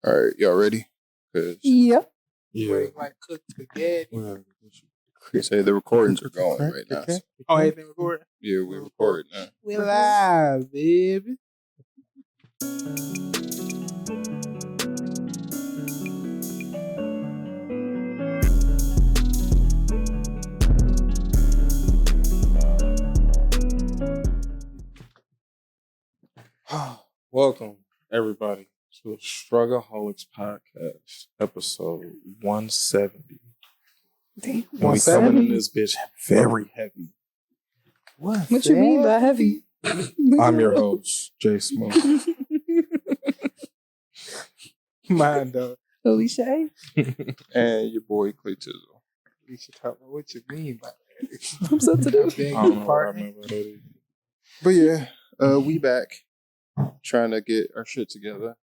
All right, y'all ready? Yep. Yeah. Like cooked spaghetti. You say the recordings are going right now. So. Oh, everything recording? Yeah, we record now. We live, baby. Welcome, everybody, to the StruggleHolics podcast, episode 170. And we coming in this bitch very heavy. What you mean by heavy? I'm your host, Jay Smoke. Mine, though. Alisha. And your boy Clayton. You should talk about what you mean by that. I'm sensitive. I don't know what I mean by that. But yeah, we back trying to get our shit together.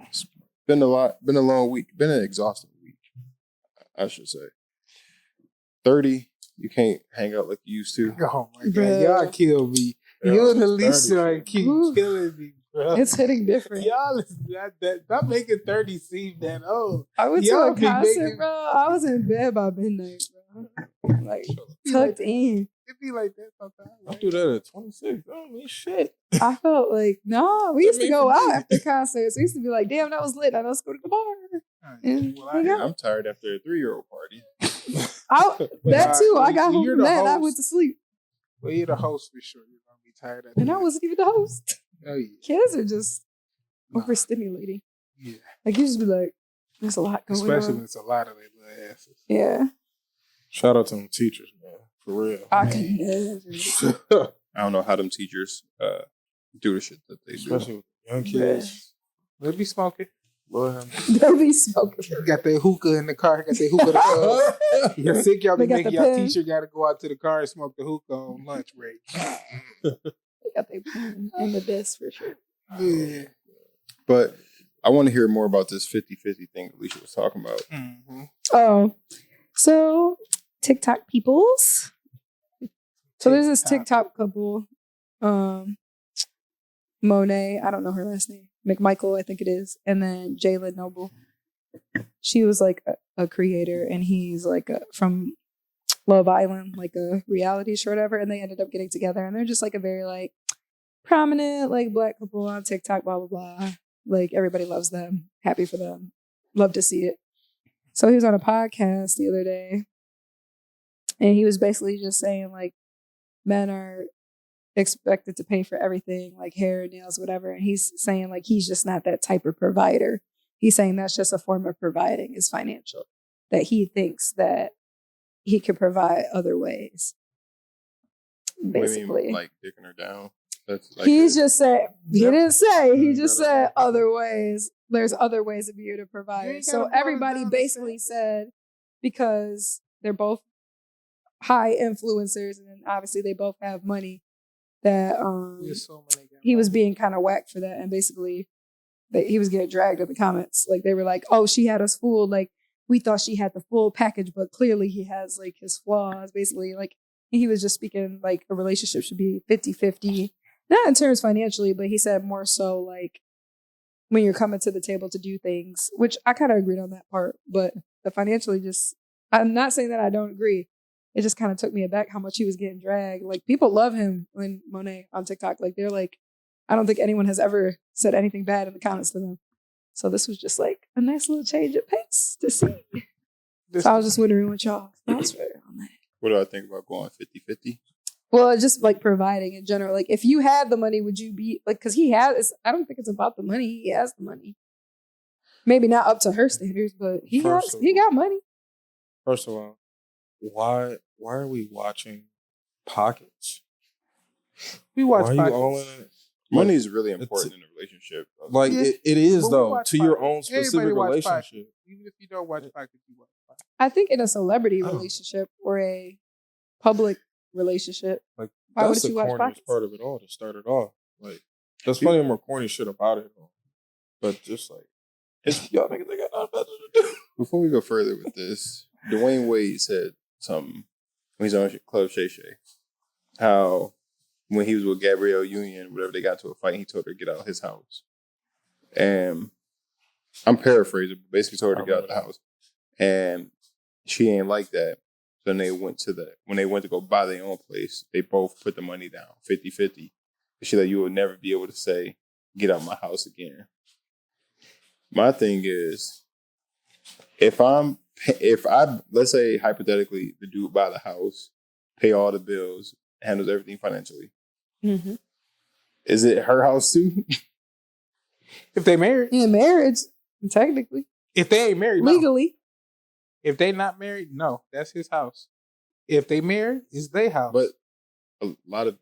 It's been a long week, been an exhausting week, I should say. 30, you can't hang out like you used to. Oh my God, y'all kill me. You and Alisha keep killing me, bro. It's hitting different. Y'all is not making 30 seem that old. I went to Y'all a be concert, making- bro. I was in bed by midnight, bro. Like, tucked in. It be like that sometimes. I do that at 26. I don't mean shit. I felt like, no, we used to go out after concerts. We used to be like, damn, that was lit. Now let's go to the bar. And Well, hang out. I'm tired after a 3-year-old party. That too. I got home You're from the that and I host. went to sleep. Well, you're the host for sure. You're going to be tired of And I wasn't even the host. Oh, yeah. Kids are just Nah. overstimulating. Yeah. Like, you just be like, there's a lot going Especially when on. it's a lot of their little asses. Yeah. Shout out to them teachers, man. For real. I can never. I don't know how them teachers do the shit that they do. Especially with young kids. They be smoking. Lord have They'll be smoking. Got their hookah in the car. Got their hookah in the car. mercy. You're sick, y'all be They got making the y'all pen. teacher got to go out to the car and smoke the hookah on lunch break. They got their pen and the desk for sure. Yeah. But I want to hear more about this 50-50 thing Alisha was talking about. Mm-hmm. Oh, so TikTok peoples. So there's this TikTok couple, Monet, I don't know her last name, McMichael, I think it is, and then Jalen Noble. She was like a creator, and he's like from Love Island, like a reality show or whatever, and they ended up getting together, and they're just like a very like prominent like black couple on TikTok, blah blah blah. Like everybody loves them, happy for them, love to see it. So he was on a podcast the other day, and he was basically just saying like men are expected to pay for everything, like hair, nails, whatever. And he's saying like he's just not that type of provider. He's saying that's just a form of providing is financial. That he thinks that he can provide other ways. What do you Basically. mean, like dicking her down. That's like He's just said, he Yep. didn't say, he Mm, just gotta- said other ways. There's other ways of you to You provide. ain't So gotta boil it everybody down to basically said, because they're both high influencers and obviously they both have money, that We assuming they got he was money. being kind of whack for that. And basically that he was getting dragged in the comments. Like they were like, oh, she had us fooled. Like we thought she had the full package, but clearly he has like his flaws. Basically, like he was just speaking like a relationship should be 50-50. Not in terms financially, but he said more so like when you're coming to the table to do things, which I kind of agreed on that part. But the financially just, I'm not saying that I don't agree. It just kind of took me aback how much he was getting dragged. Like people love him when Monet on TikTok. Like they're like, I don't think anyone has ever said anything bad in the comments to them. So this was just like a nice little change of pace to see. So I was just wondering what y'all thoughts were on that. What do I think about going 50-50? Well, just like providing in general. Like if you had the money, would you be like, because he has, I don't think it's about the money. He has the money. Maybe not up to her standards, but he got money. First of all, why are we watching pockets? We watch Why are you podcasts. all in it? Money is really important in a relationship. Like Yeah, it is but we though watch to your podcasts. own specific Everybody watch relationship. podcasts. Even if you don't watch podcasts, you watch podcasts. I think in a celebrity Oh. relationship or a public relationship, Like why that's would the you watch corniest pockets? part of it all to start it off. Like there's plenty of more corny shit about it, though. But just like it's y'all niggas they got nothing better to do. Before we go further with this, Dwayne Wade said something when he's on Club Shay Shay. How when he was with Gabrielle Union, whatever, they got to a fight, he told her to get out of his house. And I'm paraphrasing, but basically told her to get out the house. And she ain't like that. So then when they went to go buy their own place, they both put the money down, 50-50. She like, you will never be able to say, get out my house again. My thing is, if I, let's say hypothetically, the dude buy the house, pay all the bills, handles everything financially. Mm-hmm. Is it her house too? If they married. In marriage, technically. If they ain't married, legally. No. If they not married, no. That's his house. If they married, it's their house. But a lot of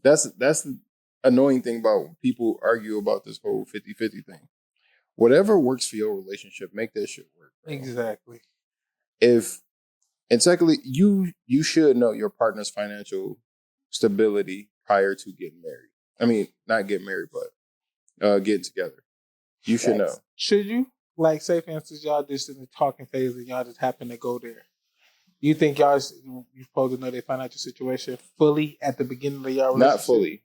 that's the annoying thing about when people argue about this whole 50-50 thing. Whatever works for your relationship, make that shit work. Bro. Exactly. And secondly, you should know your partner's financial stability prior to getting married. I mean, not getting married, but getting together. You should know. Should you? Like, say, for instance, y'all just in the talking phase and y'all just happen to go there. You think you're supposed to know their financial situation fully at the beginning of y'all relationship? Not fully.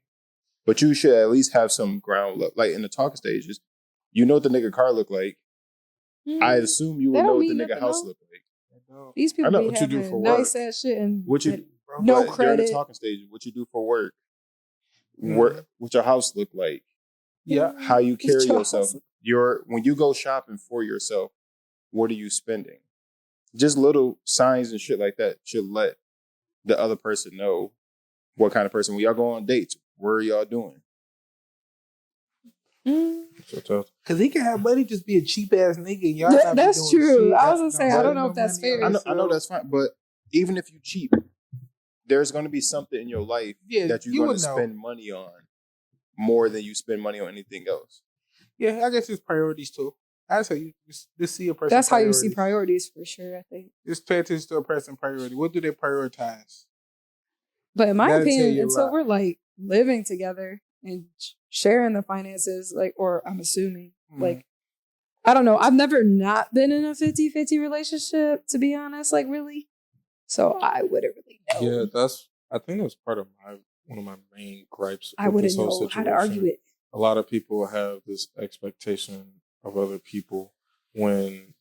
But you should at least have some ground look. Like, in the talking stages, you know what the nigga car look like. I assume you would know what the nigga house look like. These people be what you do for work. Nice ass shit and no credit. During the talking stage, what you do for work, what your house look like. Yeah. How you carry yourself. When you go shopping for yourself, what are you spending? Just little signs and shit like that should let the other person know what kind of person. When y'all go on dates, what are y'all doing? Because he can have money just be a cheap ass nigga. And y'all that's true. I was gonna say, I don't know if that's fair. I know that's fine, but even if you cheap, there's going to be something in your life that you're going to spend money on more than you spend money on anything else. Yeah, I guess it's priorities too. That's how you just see a person. That's how you see priorities for sure, I think. Just pay attention to a person's priority. What do they prioritize? But in my opinion, until we're like living together and sharing the finances, like, or I'm assuming, like, I don't know. I've never not been in a 50-50 relationship, to be honest, like, really. So I wouldn't really know. Yeah, I think that's part of one of my main gripes. I wouldn't know how to argue it. A lot of people have this expectation of other people when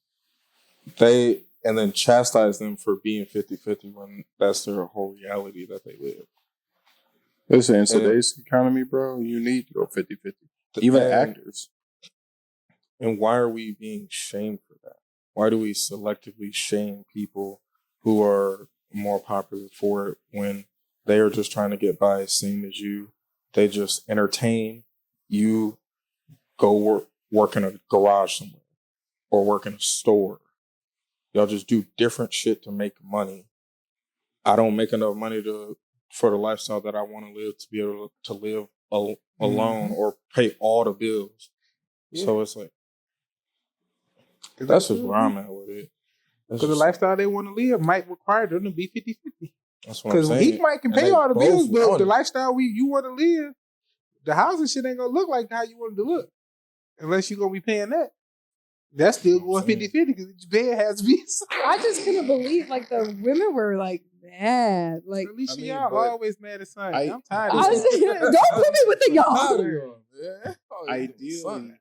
and then chastise them for being 50-50 when that's their whole reality that they live. Listen, in today's economy, bro, you need to go 50-50. Even actors. And why are we being shamed for that? Why do we selectively shame people who are more popular for it when they are just trying to get by, same as you? They just entertain. You go work in a garage somewhere or work in a store. Y'all just do different shit to make money. I don't make enough money for the lifestyle that I want to live to be able to live alone or pay all the bills. Yeah. So it's like, that's just where I'm at with it. Because the lifestyle they want to live might require them to be 50-50. That's what I'm saying. Because he might can pay all the bills, but the lifestyle you want to live, the housing shit ain't going to look like how you want it to look. Unless you're going to be paying that. That's still going 50-50 because the bed has to be. I just couldn't believe, like, the women were, like, mad. Like, Alisha, y'all always mad at something. I'm tired of don't put me with the y'all. Ideally.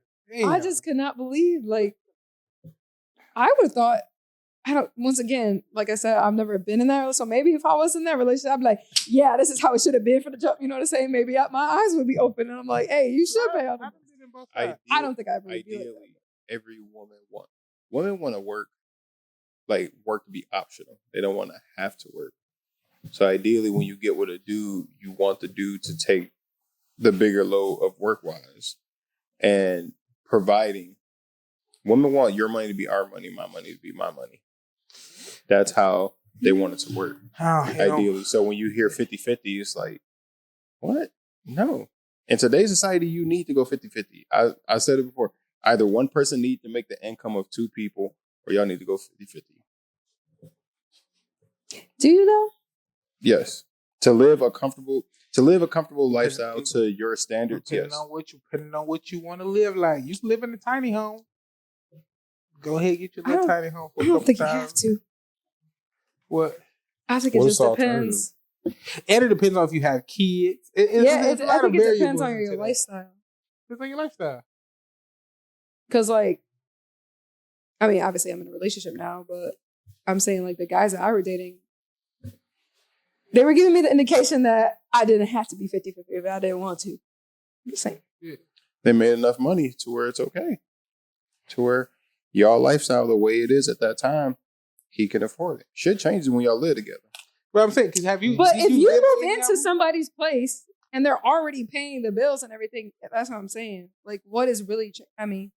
I just could not believe, like, I would have thought, once again, like I said, I've never been in that. So maybe if I was in that relationship, I'd be like, yeah, this is how it should have been for the jump. You know what I'm saying? Maybe my eyes would be open and I'm like, hey, you should pay. I don't think I would. Ideally, every women want to work to be optional. They don't want to have to work. So ideally, when you get with a dude, you want the dude to take the bigger load of work-wise and providing. Women want your money to be our money, my money to be my money. That's how they want it to work. Ideally. So when you hear 50-50, it's like, what? No. In today's society, you need to go 50-50. I said it before. Either one person needs to make the income of two people, or y'all need to go 50-50. Do you know? Yes. To live a comfortable lifestyle to your standards. Depending on what you want to live like. You live in a tiny home. Go ahead and get your little tiny home for a couple times. I don't think you have to. What? I think it just depends. And it depends on if you have kids. I think it depends on your lifestyle. Depends on your lifestyle. Because, like, I mean, obviously I'm in a relationship now, but I'm saying like the guys that I were dating, they were giving me the indication that I didn't have to be 50-50 if I didn't want to. I'm just saying. They made enough money to where it's okay. To where y'all lifestyle the way it is at that time, he can afford it. Shit changes when y'all live together. But I'm saying, because have you... But if you move into somebody's place and they're already paying the bills and everything, that's what I'm saying. Like, what is really... I mean,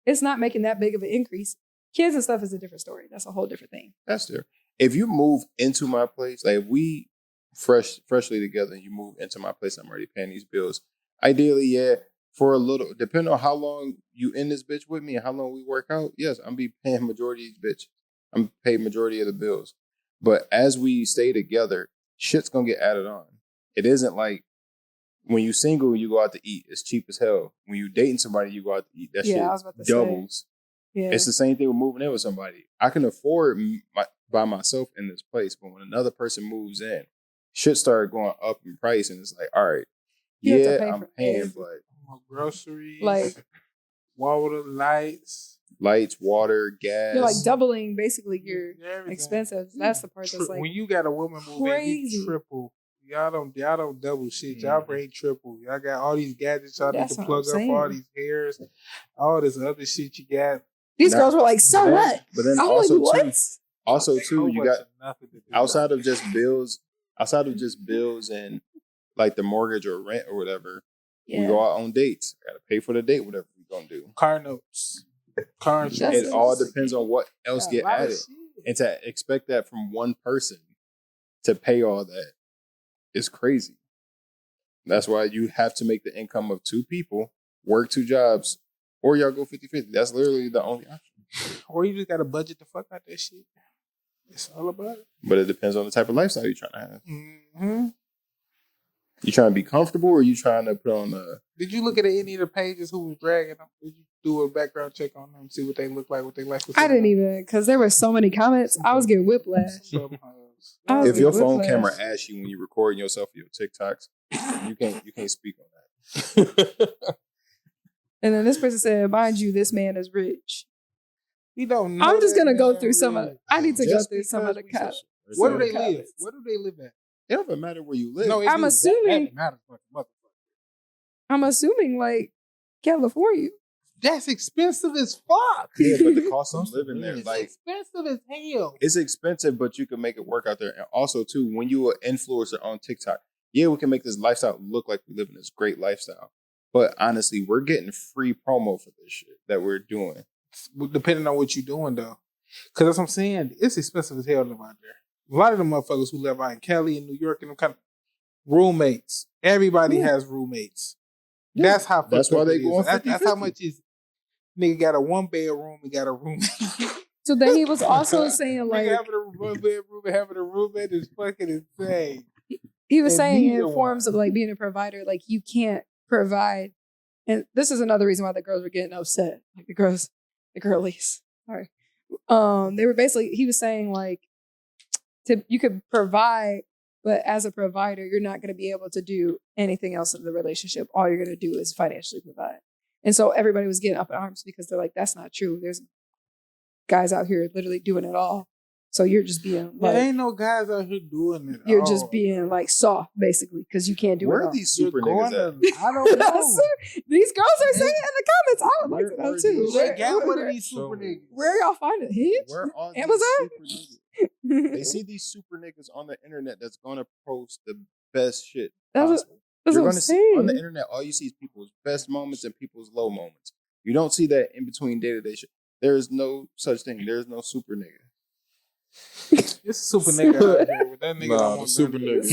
it's not making that big of an increase. Kids and stuff is a different story. That's a whole different thing. That's there. If you move into my place, like if we freshly together and you move into my place, I'm already paying these bills. Ideally, yeah, for a little, depending on how long you in this bitch with me and how long we work out, yes, I'm be paying majority of these bitches. I'm paying majority of the bills. But as we stay together, shit's gonna get added on. It isn't like when you single, you go out to eat. It's cheap as hell. When you dating somebody, you go out to eat. That shit doubles. Yeah. It's the same thing with moving in with somebody. I can afford by myself in this place, but when another person moves in, shit started going up in price, and it's like, all right, yeah, I'm paying, but groceries, like water, lights, water, gas. You're like doubling basically your expenses. That's the part that's like when you got a woman moving, you triple. Y'all don't double shit. Y'all bring triple. Y'all got all these gadgets y'all need to plug up, all these hairs, all this other shit you got. These girls were like, so what? But then also too, you got outside of just bills and like the mortgage or rent or whatever, we go out on dates. Gotta pay for the date, whatever we're gonna do. Car notes, car insurance. It all depends on what else get added. And to expect that from one person to pay all that is crazy. That's why you have to make the income of two people, work two jobs, or y'all go 50-50. That's literally the only option. Or you just got to budget the fuck out that shit. It's all about it. But it depends on the type of lifestyle you're trying to have. Mm-hmm. You trying to be comfortable, or you trying to put on the... Did you look at any of the pages who was dragging them? Did you do a background check on them, see what they look like, what they like? I didn't even, because there were so many comments. I was getting whiplash. If your phone camera asks you when you're recording yourself for your TikToks, you can't speak on that. And then this person said, mind you, this man is rich. You don't know. I'm just going to go through some of I need to go through some of the comments. Where do they live? Where do they live at? It doesn't matter where you live. No, I'm assuming like California. That's expensive as fuck. Yeah, but the cost of living there, it's like expensive as hell. It's expensive, but you can make it work out there. And also, too, when you are an influencer on TikTok, yeah, we can make this lifestyle look like we live in this great lifestyle. But honestly, we're getting free promo for this shit that we're doing. Depending on what you're doing, though. Because that's what I'm saying. It's expensive as hell to live out there. A lot of the motherfuckers who live out in Cali and New York and them kind of roommates. Everybody has roommates. Yeah. That's how. That's why they go on 50-50. That's how much is. Nigga got a 1-bedroom and got a roommate. So then he was also saying like having a 1-bedroom and having a roommate is fucking insane. He was saying in forms of like being a provider, like you can't provide, and this is another reason why the girls were getting upset. Like the girlies. Sorry. They were basically. He was saying like, you could provide, but as a provider, you're not going to be able to do anything else in the relationship. All you're going to do is financially provide. And so everybody was getting up in arms because they're like, that's not true. There's guys out here literally doing it all. So you're just being like... There ain't no guys out here doing it You're just being like soft, basically, because you can't do it all. Where are these super niggas at? I don't know. These girls are saying it in the comments. I would like to know too. They got one of these super niggas. Where y'all finding Hinge? Where are Amazon? These super niggas? They see these super niggas on the internet that's going to post the best shit possible. You're going to see on the internet, all you see is people's best moments and people's low moments. You don't see that in between day-to-day shit. There is no such thing. There is no super nigga. It's a super nigga out here. With that nigga, the super nigga.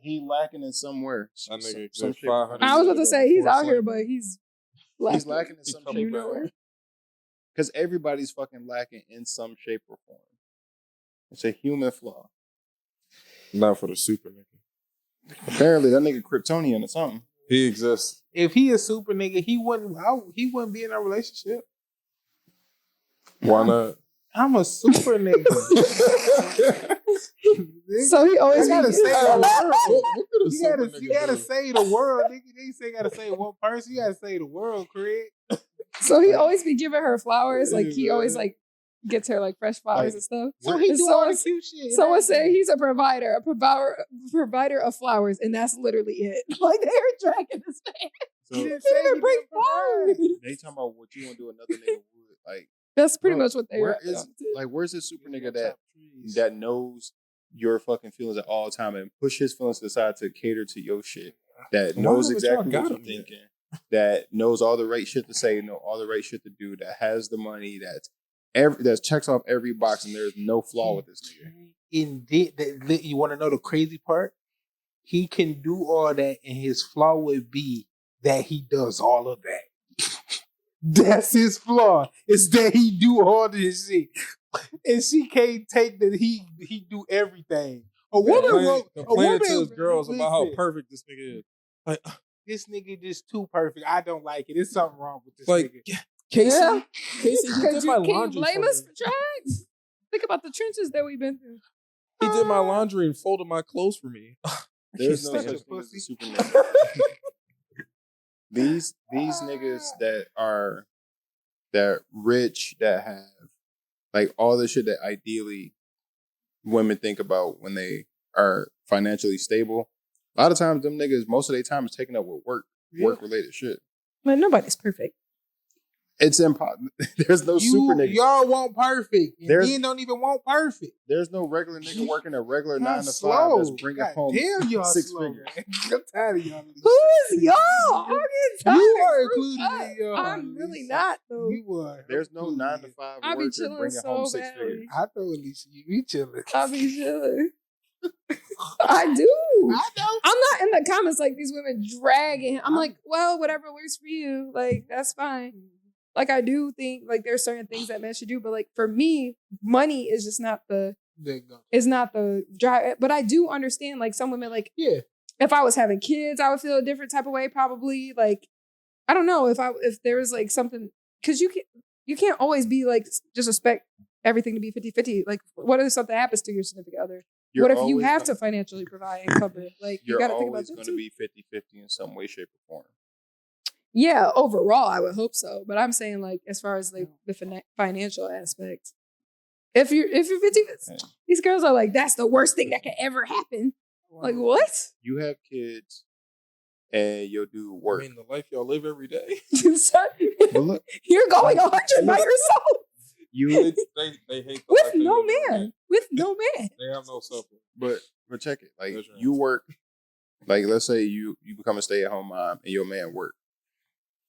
He lacking in somewhere. That nigga some 500. I was about to say he's out here, but he's lacking in some shape or form. Because everybody's fucking lacking in some shape or form. It's a human flaw. Not for the super nigga. Apparently, that nigga Kryptonian or something. He exists. If he a super nigga, he wouldn't be in a relationship. Why not? I'm a super nigga. So he always gotta say the world. You gotta say the world, nigga. They say gotta say one person. You gotta say the world, Craig. So he always be giving her flowers. Like he always like gets her like fresh flowers and stuff. So he do all the cute shit. Someone said he's a provider of flowers, and that's literally it. Like they're dragging his man. So, He didn't bring flowers. they talking about what you want to do another nigga would. Like, That's pretty much what they where were. is like where's this super nigga that knows your fucking feelings at all time and push his feelings to the side to cater to your shit, that knows exactly what you're thinking, that knows all the right shit to say, know all the right shit to do, that has the money, that checks off every box, and there's no flaw with this nigga. Indeed, you want to know the crazy part? He can do all that, and his flaw would be that he does all of that. That's his flaw. It's that he do all this shit, and she can't take that he do everything. A woman wrote to his girls about how perfect this nigga is. Like, this nigga just too perfect. I don't like it. There's something wrong with this like, nigga. Casey, he did my Can you laundry. blame us for drags? Think about the trenches that we've been through. He did my laundry and folded my clothes for me. There's no Such such a thing as a pussy. super nigga. These niggas that rich, that have like all the shit that ideally women think about when they are financially stable. A lot of times them niggas, most of their time is taken up with work related shit. But nobody's perfect. It's impossible. There's no super nigga. Y'all want perfect. And men don't even want perfect. There's no regular nigga working a regular 9 to 5 slow. that's bringing home Damn, y'all 6 slow. figures. I'm tired of y'all. Who is y'all? I'm getting tired. You are included in y'all. I'm really not though. You are. There's no 9 to 5 I be worker chilling bringing so home 6 badly. figures. I know Alisha, you be chilling. I be chilling. I do. I know. I'm not in the comments like these women dragging. I'm like, well, whatever works for you. Like, that's fine. Like, I do think like there's certain things that men should do, but like for me, money is just not the drive. But I do understand like some women like, yeah, if I was having kids, I would feel a different type of way. Probably like, I don't know if there was like something, because you can't always be like just expect everything to be 50-50. Like, what if something happens to your significant other? What if you have to financially provide and cover it? Like, you got to think about that. You're always going to be 50-50 in some way, shape, or form. Yeah, overall, I would hope so. But I'm saying, like, as far as like the financial aspect, if you're 50, these girls are like, that's the worst thing that could ever happen. Like, what? You have kids, and you'll do work. I mean, the life y'all live every day. But look, you're going 100 by yourself. They hate the with life no they live every man. day. With no man. They have no support. But check it. Like, you work. Like, let's say you become a stay-at-home mom, and your man work.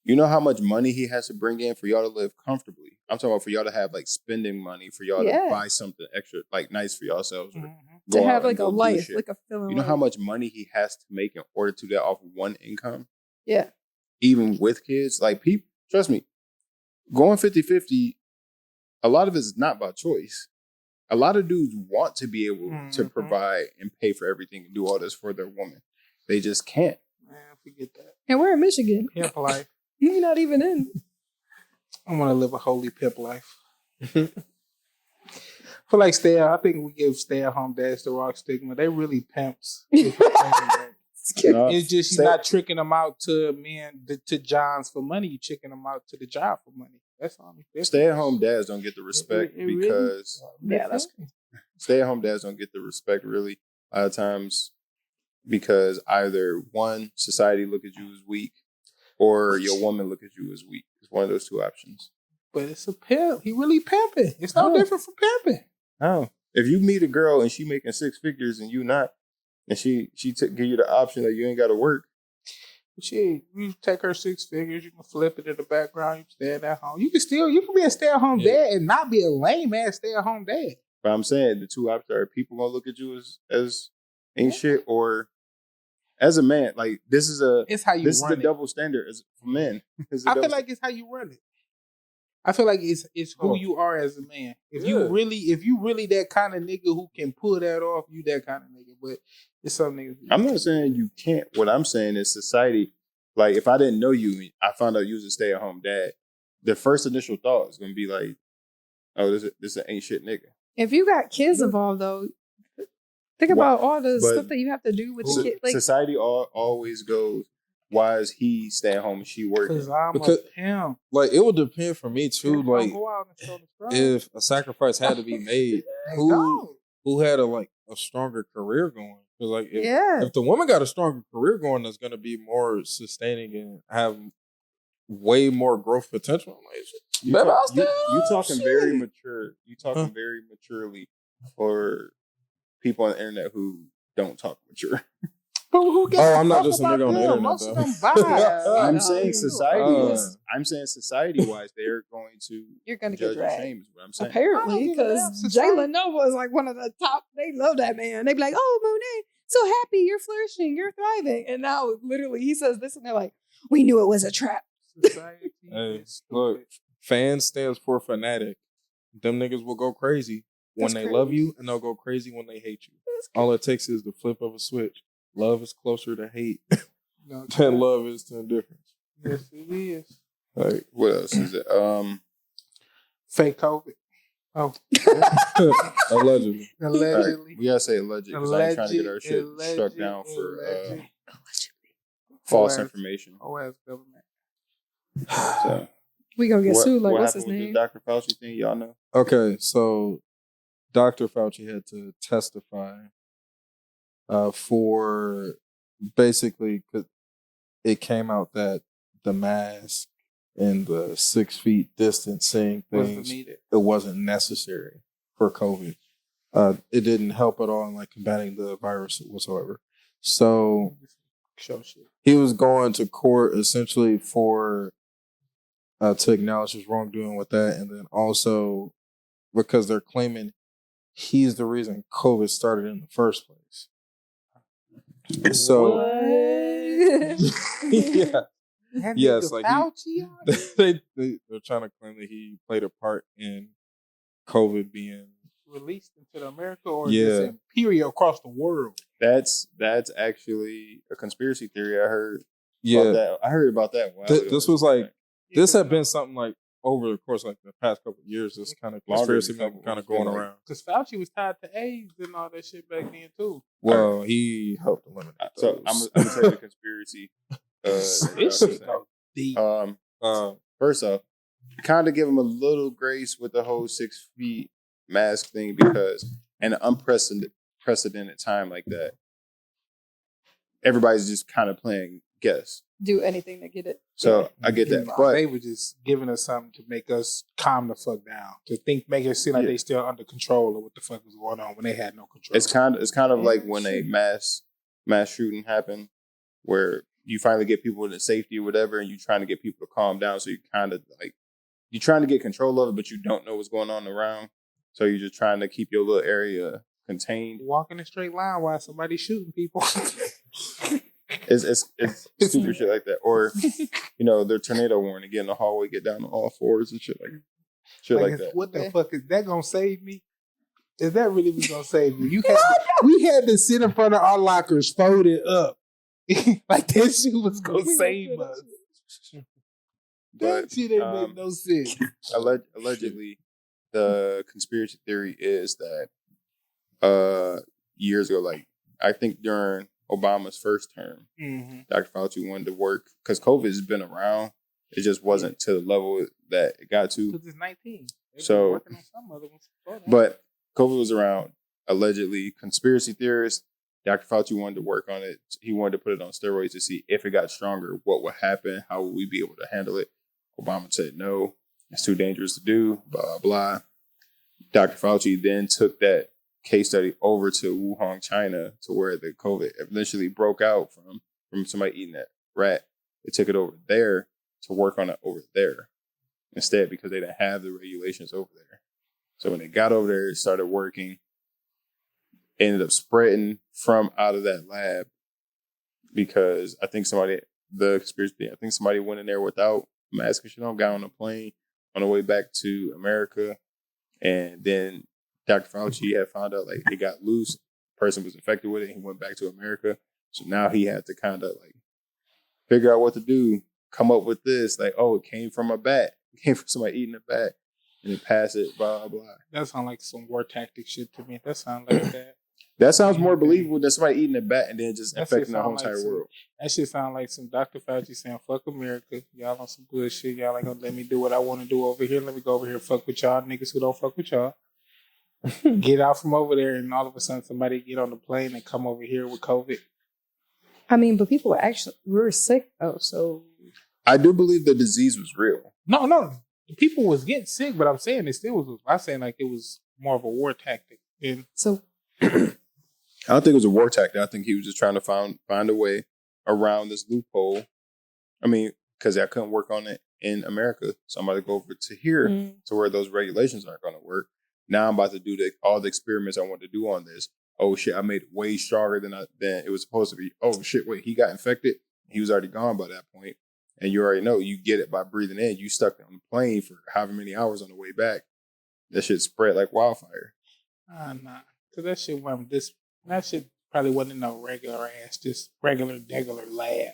You know how much money he has to bring in for y'all to live comfortably? I'm talking about for y'all to have like spending money, for y'all to buy something extra, like nice for yourselves. To have like a life, like a feeling. You know how much money he has to make in order to do that off one income? Yeah. Even with kids? Like, people, trust me, going 50-50, a lot of it is not by choice. A lot of dudes want to be able to provide and pay for everything and do all this for their woman. They just can't. Man, forget that. And we're in Michigan. Pimp life. You're not even in. I want to live a holy pimp life. I feel like I think we give stay-at-home dads the wrong stigma. They really pimps. It's just you're not tricking them out to to Johns for money. You're tricking them out to the job for money. That's all. Stay-at-home dads don't get the respect because that's stay-at-home dads don't get the respect really a lot of times because either one, society look at you as weak, or your woman look at you as weak. It's one of those two options. But it's a pimp. He really pimping. It's no different from pimping. No. If you meet a girl and she making 6 figures and you not, and she give you the option that you ain't got to work. Shit, you take her 6 figures, you can flip it in the background, you stay at home. You can be a stay-at-home dad and not be a lame ass stay-at-home dad. But I'm saying the two options are people gonna look at you as ain't shit, or as a man, like this is the double standard as for men. I feel like it's how you run it. I feel like it's who you are as a man. If you really that kind of nigga who can pull that off, you that kind of nigga. But it's some niggas. I'm not saying you can't. What I'm saying is society. Like if I didn't know you, I found out you was a stay-at-home dad. The first initial thought is gonna be like, "Oh, this an ain't shit nigga." If you got kids involved, though, think about all the stuff that you have to do with the kid. Like, society always goes, why is he staying home and she working? Because I'm Because- a pimp. Like, it would depend for me too. Pimps Like, don't go out and show the struggle. if a sacrifice had to be made, They who don't. who had a stronger career going? Because like, Yeah. if the woman got a stronger career going, that's going to be more sustaining and have way more growth potential. I'm like, You, baby, talk- I'll still you talking very shit. mature. You talking very maturely for people on the internet who don't talk mature. But who gives Oh, a I'm not fuck just a about nigga on the them? internet, Most though. of them buy. I'm no, saying you- society-wise. I'm saying society-wise, they're going to You're gonna judge get and dragged. shame. Is what I'm saying. I don't Apparently, give a damn, because society. Jalen Nova is like one of the top. They love that man. They be like, "Oh, Monet, so happy, you're flourishing, you're thriving," and now literally he says this, and they're like, "We knew it was a trap." Society Hey, is look, stupid. fan stands for fanatic. Them niggas will go crazy when That's they love crazy. you, and they'll go crazy when they hate you. All it takes is the flip of a switch. Love is closer to hate No, than love is to indifference. yes, it is. Like, what else is it? Fake COVID. Oh, Allegedly. All allegedly. right, we gotta say alleged because I ain't trying to get our shit Alleged, struck down for alleged. false Whole ass- information. whole ass government. So, We gonna get sued. Like, what what's his happened with name? this Dr. Fauci thing? Y'all know? Okay, so Dr. Fauci had to testify for basically, 'cause it came out that the mask and the 6 feet distancing Wasn't things, needed. it wasn't necessary for COVID. It didn't help at all in like combating the virus whatsoever. So Show shit. he was going to court essentially for to acknowledge his wrongdoing with that, and then also because they're claiming he's the reason COVID started in the first place. So yeah, That Yes, nigga like Fauci out here they're trying to claim that he played a part in COVID being released into America or Yeah. just imperial across the world. That's actually a conspiracy theory I heard. About that. I heard about that. a while ago. This was like Yeah, this 'cause had been something like over the course of like the past couple of years. This kind of Longer conspiracy than been kind of couple. going It's been around. Because Fauci was tied to AIDS and all that shit back then too. Well, he helped eliminate So those. I'm gonna tell you the conspiracy. This shit goes deep. First off, kind of give him a little grace with the whole 6 feet mask thing because in an unprecedented time like that, everybody's just kind of playing guess. do anything to get it. So I get that, but They were just giving us something to make us calm the fuck down. To make it seem like Yeah. they still under control of what the fuck was going on when they had no control. it's kind of like when a mass shooting happened, where you finally get people into safety or whatever, and you're trying to get people to calm down. So you kind of like you're trying to get control of it, but you don't know what's going on around. So you're just trying to keep your little area contained. walking in a straight line while somebody's shooting people. It's stupid shit like that, or their tornado warning, get in the hallway, get down on all fours and shit like that. What the fuck is that gonna save me? Is that really was gonna save me? We had to sit in front of our lockers folded up. Like that shit was gonna save us. But That shit ain't make no sense. allegedly, the conspiracy theory is that years ago, like I think during Obama's first term, Mm-hmm. Dr. Fauci wanted to work because COVID has been around. It just wasn't to the level that it got to. Because it's 19. They've So- been working on some other ones before that. But COVID was around. Allegedly, conspiracy theorists, Dr. Fauci wanted to work on it. He wanted to put it on steroids to see if it got stronger, what would happen, how would we be able to handle it. Obama said no, it's too dangerous to do, blah, blah, blah. Dr. Fauci then took that case study over to Wuhan, China, to where the COVID eventually broke out from somebody eating that rat. They took it over there to work on it over there instead because they didn't have the regulations over there. So when they got over there, it started working. Ended up spreading from out of that lab because I think somebody went in there without a mask and shit on, got on a plane on the way back to America. And then Dr. Fauci had found out like it got loose. Person was infected with it. And he went back to America. So now he had to kind of like figure out what to do, come up with this. Like, oh, it came from a bat. It came from somebody eating a bat. And then pass it, blah, blah. that sounds like some war tactic shit to me. That sounds like that. That sounds more believable than somebody eating a bat and then just That shit infecting the sound whole like entire world. That shit sound like some Dr. Fauci saying, fuck America. Y'all on some good shit. Y'all ain't gonna let me do what I want to do over here. Let me go over here and fuck with y'all niggas who don't fuck with y'all. Get out from over there and all of a sudden somebody get on the plane and come over here with COVID. I mean, but people were sick. Oh, so. I do believe the disease was real. No. People was getting sick, but I'm saying it still was. I'm saying like it was more of a war tactic. And so. I don't think it was a war tactic. I think he was just trying to find a way around this loophole. I mean, because I couldn't work on it in America. So I'm about to go over to here to where those regulations aren't going to work. Now I'm about to do all the experiments I want to do on this. Oh, shit, I made it way stronger than it was supposed to be. Oh, shit, wait, he got infected. He was already gone by that point. And you already know you get it by breathing in. You stuck on the plane for however many hours on the way back. That shit spread like wildfire. Nah. Because that shit wasn't this. That shit probably wasn't no regular ass, just regular lab.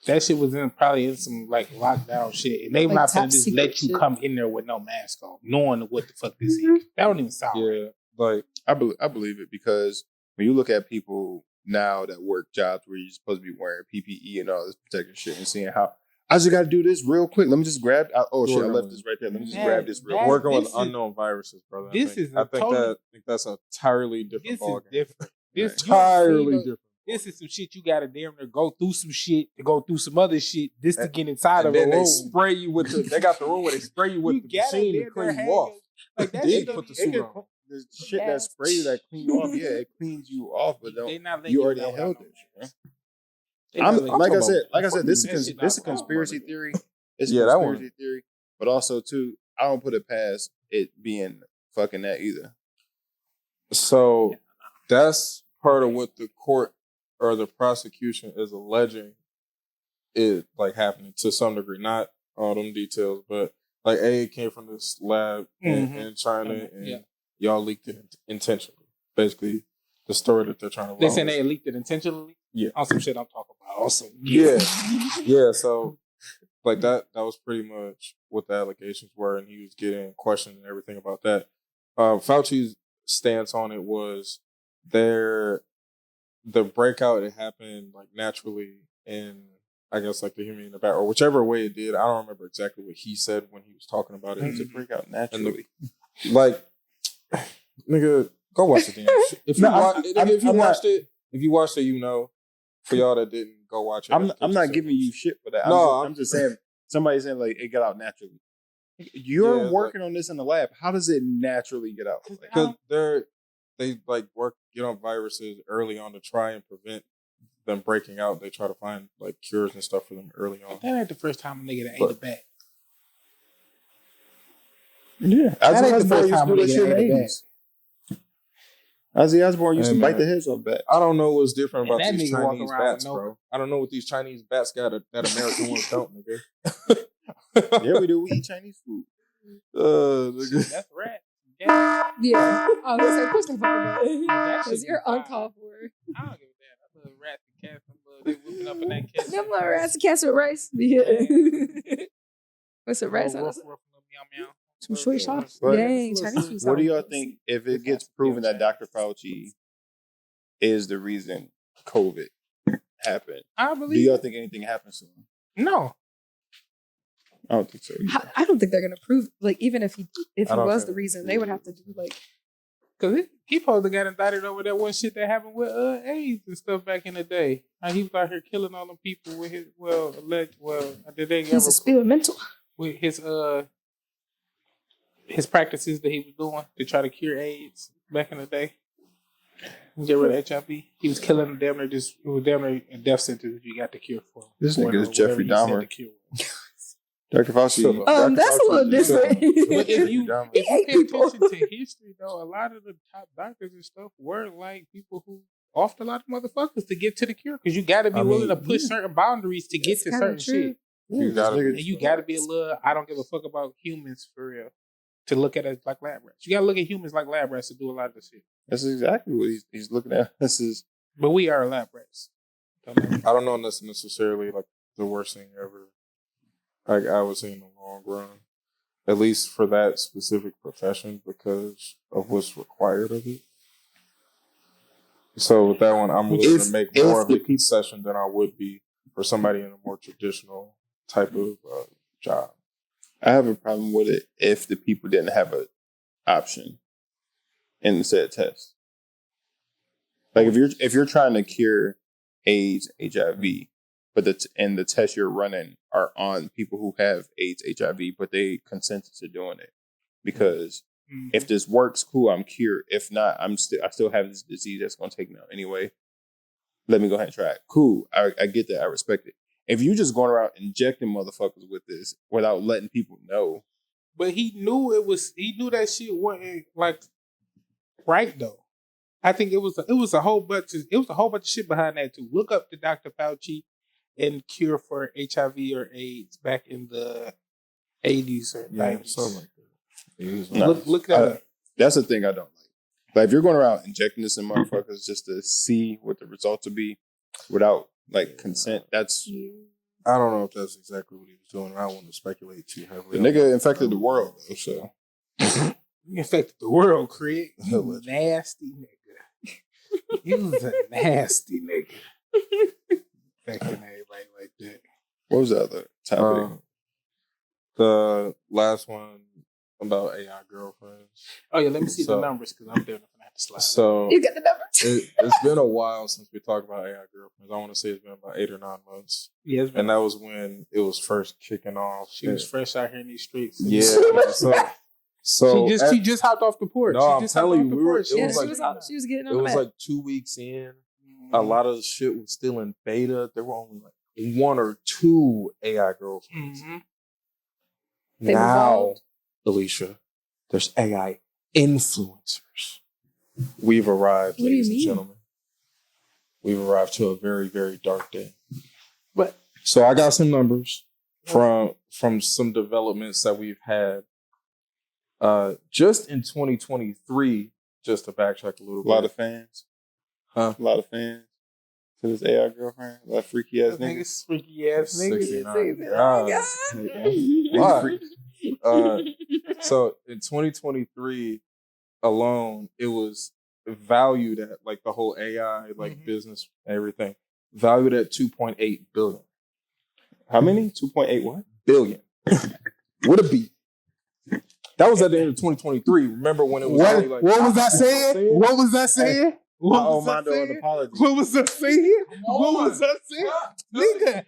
That shit was probably in some like lockdown shit. And they like not gonna just let you shit. come in there with no mask on, knowing what the fuck this is. That don't even sound right. Yeah, like I believe it because when you look at people now that work jobs where you're supposed to be wearing PPE and all this protective shit and seeing how I just got to do this real quick. Let me just grab. I left this right there. Let me just grab this real quick. Working with unknown viruses, brother. I think that's an entirely different ballgame. Different. This entirely different. This is some shit you gotta damn near go through some shit to go through some other shit just to get inside of a room. They spray you with they got the room where they spray you with the machine to clean you off. Like that They put the suit on. The shit that spray you that clean you off, yeah, it cleans you off, but you already inhaled it. Like I said, this is a conspiracy theory. It's a conspiracy theory, but also too, I don't put it past it being fucking that either. So that's part of what the court or the prosecution is alleging is like happening to some degree, not all them details, but like it came from this lab in China and y'all leaked it intentionally. Basically, the story that they're trying to. They saying they leaked it intentionally. Yeah, on some shit I'm talking about. Also, yeah. So like that was pretty much what the allegations were, and he was getting questioned and everything about that. Fauci's stance on it was the breakout, it happened like naturally in, I guess, like the human in the back, or whichever way it did. I don't remember exactly what he said when he was talking about it. To break out naturally. Like, nigga, go watch the damn shit. If you watched it, you know. For y'all that didn't go watch it, I'm not giving you shit for that. I'm just saying, somebody's saying like it got out naturally. You're working on this in the lab. How does it naturally get out? Because they get on viruses early on to try and prevent them breaking out. They try to find like cures and stuff for them early on. That ain't the first time a nigga that ate a bat. Yeah, that ain't the first time a nigga ate a bat. Ozzy Osbourne used to bite the heads off bats. I don't know what's different about these Chinese bats, bro. I don't know what these Chinese bats got that American ones don't, nigga. Yeah, we do. We eat Chinese food. Nigga. That's rat. Yeah. I was gonna say, push the fucking button. Because you're uncalled for. I don't give a damn. I love rats and cats. They whipping up in that cat. Them little rats and cats with rice. Yeah. What's the rice? Some short shots. Dang, Chinese food. What do y'all think if it gets proven that Dr. Fauci is the reason COVID happened? Do y'all think anything happens to him? No. I don't think so either. I don't think they're gonna prove, like, even if he was the reason, they would have to do like, because he supposed to got indicted over that one shit that happened with AIDS and stuff back in the day. He was out here killing all them people with his did they he's experimental with his practices that he was doing to try to cure AIDS back in the day. Get rid of HIV. He was killing them it was damn near a death sentence if you got the cure for him. This nigga is Jeffrey Dahmer. Dr. Fauci. That's a little different. But if you pay attention to history, though, a lot of the top doctors and stuff were like people who offed a lot of motherfuckers to get to the cure, because you got to be willing to push certain boundaries to get to certain shit. You got to be a little. I don't give a fuck about humans for real. To look at us like lab rats. You got to look at humans like lab rats to do a lot of this shit. That's exactly what he's looking at. But we are lab rats. I don't know if that's necessarily like the worst thing ever. Like I would say in the long run, at least for that specific profession, because of what's required of it. So with that one, I'm willing to make more of a people, concession than I would be for somebody in a more traditional type of job. I have a problem with it if the people didn't have an option in the said test. Like if you're trying to cure AIDS, HIV, but the tests you're running are on people who have AIDS, HIV, but they consented to doing it because if this works, cool, I'm cured. If not, I still have this disease that's gonna take me out anyway. Let me go ahead and try it. Cool, I get that, I respect it. If you just going around injecting motherfuckers with this without letting people know, but he knew that shit wasn't like right though. I think it was a whole bunch of shit behind that too. Look up to Dr. Fauci and cure for HIV or AIDS back in the 80s or 90s. Something like that. Look that up. That's the thing I don't like. Like if you're going around injecting this in motherfuckers just to see what the results will be without like consent, that's I don't know if that's exactly what he was doing. I don't want to speculate too heavily. the nigga infected the world though, so You infected the world, Craig. You nasty nigga. You was a nasty nigga. Infecting everybody like that. what was the other topic? The last one about AI girlfriends. Oh yeah, let me see the numbers because I'm definitely gonna have to slide. So You got the numbers. it's been a while since we talked about AI girlfriends. I want to say it's been about 8 or 9 months. Yeah, And that was when it was first kicking off. she was fresh out here in these streets. Yeah. So she just hopped off the porch. No, She I'm just telling hopped you, off the we were- porch. it Yeah, was like- she was getting on it the was map. like 2 weeks in. A lot of the shit was still in beta. There were only like 1 or 2 AI girlfriends. Mm-hmm. They've Now, evolved. Alicia, there's AI influencers. We've arrived, What do you ladies and mean? gentlemen. We've arrived to a very, very dark day. But So I got some numbers from some developments that we've had. Just in 2023, just to backtrack a little A lot bit. of fans. Huh? A lot of fans to this AI girlfriend. A lot of freaky ass niggas. niggas, freaky ass niggas. 69. Oh, So in 2023 alone, it was valued at like the whole AI, like business, everything, valued at 2.8 billion. How many? 2.8 what? Billion. With a B. That was at the end of 2023. Remember when it was only like What was I saying? What was I saying? I What owe was I Mondo an saying? apology. What was I saying? What was I saying? Nigga,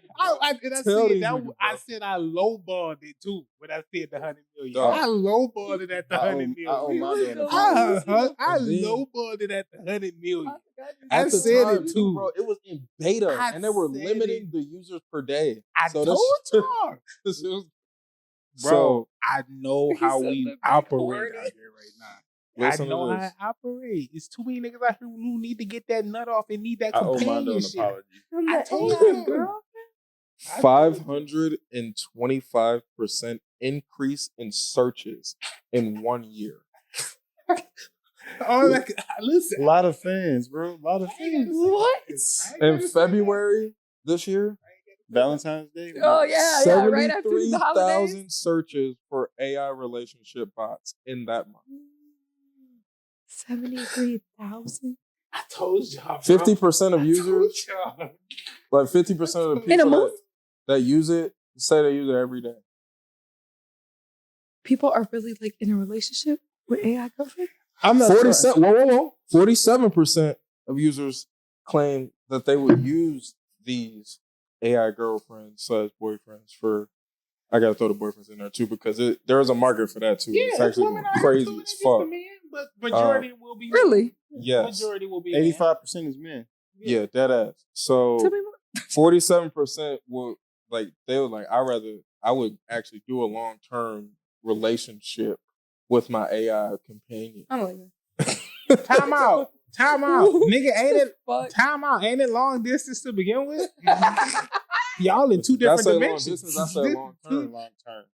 I said I lowballed it too when I said the 100 million. Dog. I lowballed it at the 100 I owe million. Mondo an apology. I And then- lowballed it at the 100 million. I I At the said time, it too. bro. It was in beta, I and they were said limiting the users per day. I So told this- y'all. This was- Bro, So I know He how said we the big operate word. out here right now. Listen I to know how this. I operate. It's too many niggas out here who need to get that nut off and need that I owe Mondo an companionship. apology. I told AI you. girl. 525% increase in searches in 1 year. Oh, like, listen. A lot of fans, bro. A lot of fans. What? In February this year, Valentine's Day. Oh yeah, right after the holidays. 73,000 searches for AI relationship bots in that month. 73,000 I told y'all. 50% of I users, told y'all. like 50% of the in a people month. that use it say they use it every day. People are really like in a relationship with AI girlfriend. I'm not 47. Whoa. 47% of users claim that they would use these AI girlfriends / boyfriends for. I gotta throw the boyfriends in there too because there is a market for that too. Yeah, It's actually women are crazy doing as it fuck. against the men, but majority will be Really? Yes. Majority will be men. 85% is men. Yeah, dead ass. So Tell me more. 47% will they were like, I would actually do a long-term relationship with my AI companion. I don't like that. Time out. Nigga, ain't it? Fuck. Time out. Ain't it long distance to begin with? Y'all in two different That's a long dimensions. distance, that's a long term. Long term.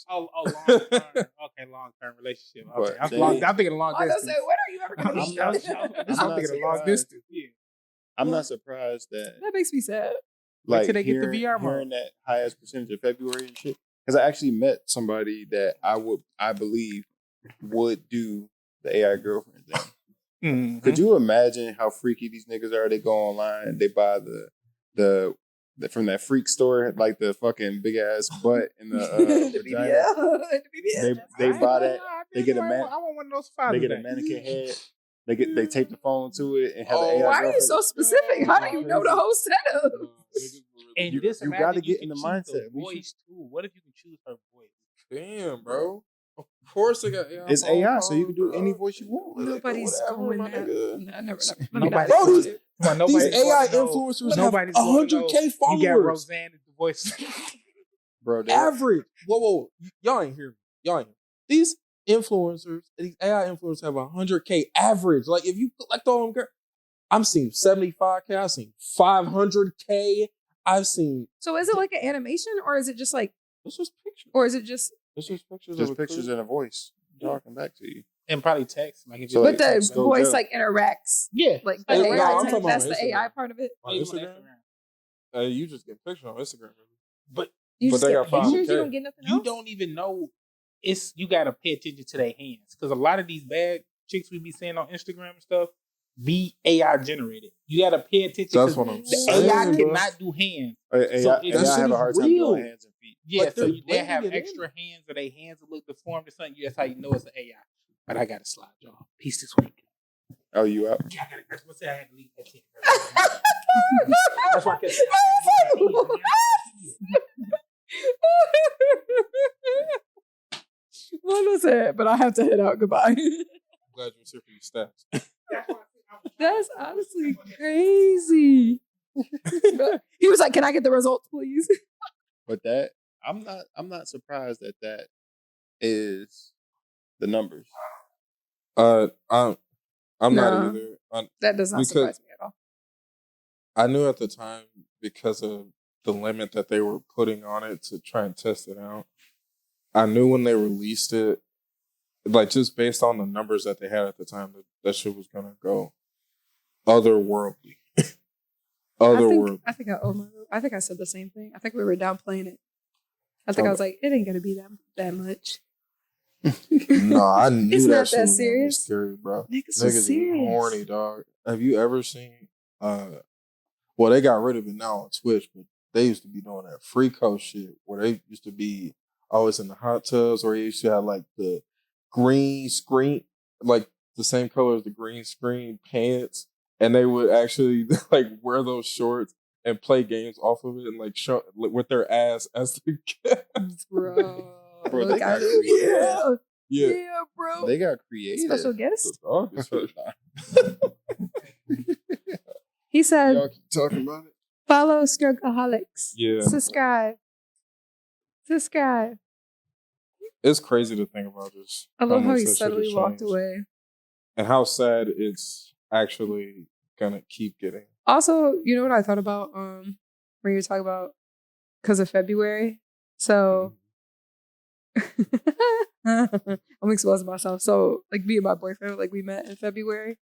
Oh, long term. Okay, long term relationship. Okay. But I'm thinking of long I was distance. gonna say, when are you ever gonna I'm meet? not- That I'm thinking of long surprised. distance. Yeah. I'm not surprised that makes me sad. like till they get the VR mode. hearing that highest percentage of February and shit. Because I actually met somebody that I believe would do the AI girlfriend thing. Could you imagine how freaky these niggas are? They go online, they buy the from that freak store, like the fucking big ass butt in the vagina. They buy that. They get a man. I want one of those. They get a mannequin head. They tape the phone to it and have the AI. Why are you so specific? How do you know the whole setup? And you gotta get in the mindset. Voice too. What if you can choose her voice? Damn, bro. Of course they got AI. It's AI, so you can do any voice you want. Nobody's going that. Nobody. These AI influencers have 100K followers. You got Roseanne as the voice. Bro, Average. Whoa. Y'all ain't hear me. These influencers, these AI influencers have 100K average. Like, if you collect all them, I'm seeing 75K. I've seen 500K. I've seen. So is it like an animation, or is it just like? It's just pictures. Or is it just? It's just pictures. Just pictures and a voice talking back to you. And probably text. Like, So But like, the voice like interacts. yeah. Like the Hey, AI no, I'm type, talking that's about the AI part of it. On Instagram? You just get pictures on Instagram. But You just they get got pictures. 500K. You don't get nothing you else. don't even know. You got to pay attention to their hands, because a lot of these bad chicks we be seeing on Instagram and stuff be AI generated. You got to pay attention. That's what I'm the saying, AI bro. cannot do hands. AI have a hard time doing hands and feet. Yeah, But so they're they have blending it extra hands, or their hands look deformed or something. That's how you know it's an AI. But I got to slide, y'all. Peace this week. Oh, you out? Yeah, I had to leave that shit. That's why I kept One was it, but I have to head out. Goodbye. I'm glad you're here for your stats. That's honestly crazy. He was like, "Can I get the results, please?" But that I'm not surprised that is the numbers. I'm No. not either. That does not surprise me at all. I knew at the time, because of the limit that they were putting on it to try and test it out. I knew when they released it, like, just based on the numbers that they had at the time, that shit was gonna go otherworldly. Otherworldly. I think I said the same thing. I think we were downplaying it. I think I was like, it ain't gonna be that much. No, I knew It's that not shit that was gonna be serious. scary, bro. Niggas was Niggas serious. is horny, dog. Have you ever seen? Well, they got rid of it now on Twitch, but they used to be doing that Freako shit where they used to be always in the hot tubs, or they used to have like the green screen, like the same color as the green screen pants, and they would actually like wear those shorts and play games off of it, and like show with their ass as the Bro, Bro, look they got at it. yeah. Yeah, bro. They got creative. Special guest. The dog is hurt. He said, Y'all keep talking about it. "Follow StruggleHolics. Yeah. Subscribe. It's crazy to think about this. I love how much he that shit suddenly has walked changed. away. And how sad it's actually gonna keep getting. Also, you know what I thought about when you were talking about because of February? So I'm exposing myself. So like me and my boyfriend, like we met in February.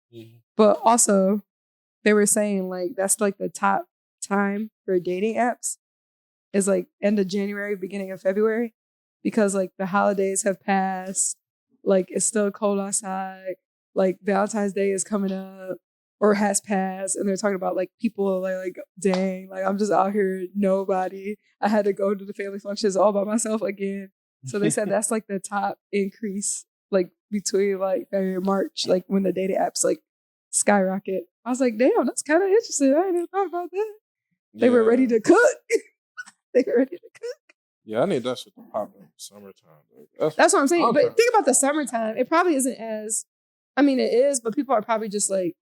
But also they were saying like that's like the top time for dating apps is like end of January, beginning of February. Because like the holidays have passed, like it's still cold outside, like Valentine's Day is coming up or has passed, and they're talking about like people like dang, like I'm just out here, nobody. I had to go to the family functions all by myself again. So they said that's like the top increase, like between like February and March, like when the dating apps like skyrocket. I was like, damn, that's kind of interesting. I didn't thought about that. They were ready to cook. They were ready to cook. Yeah, I need that shit to pop in the summertime. That's what I'm saying. Okay. But think about the summertime. It probably isn't as, I mean, it is, but people are probably just like,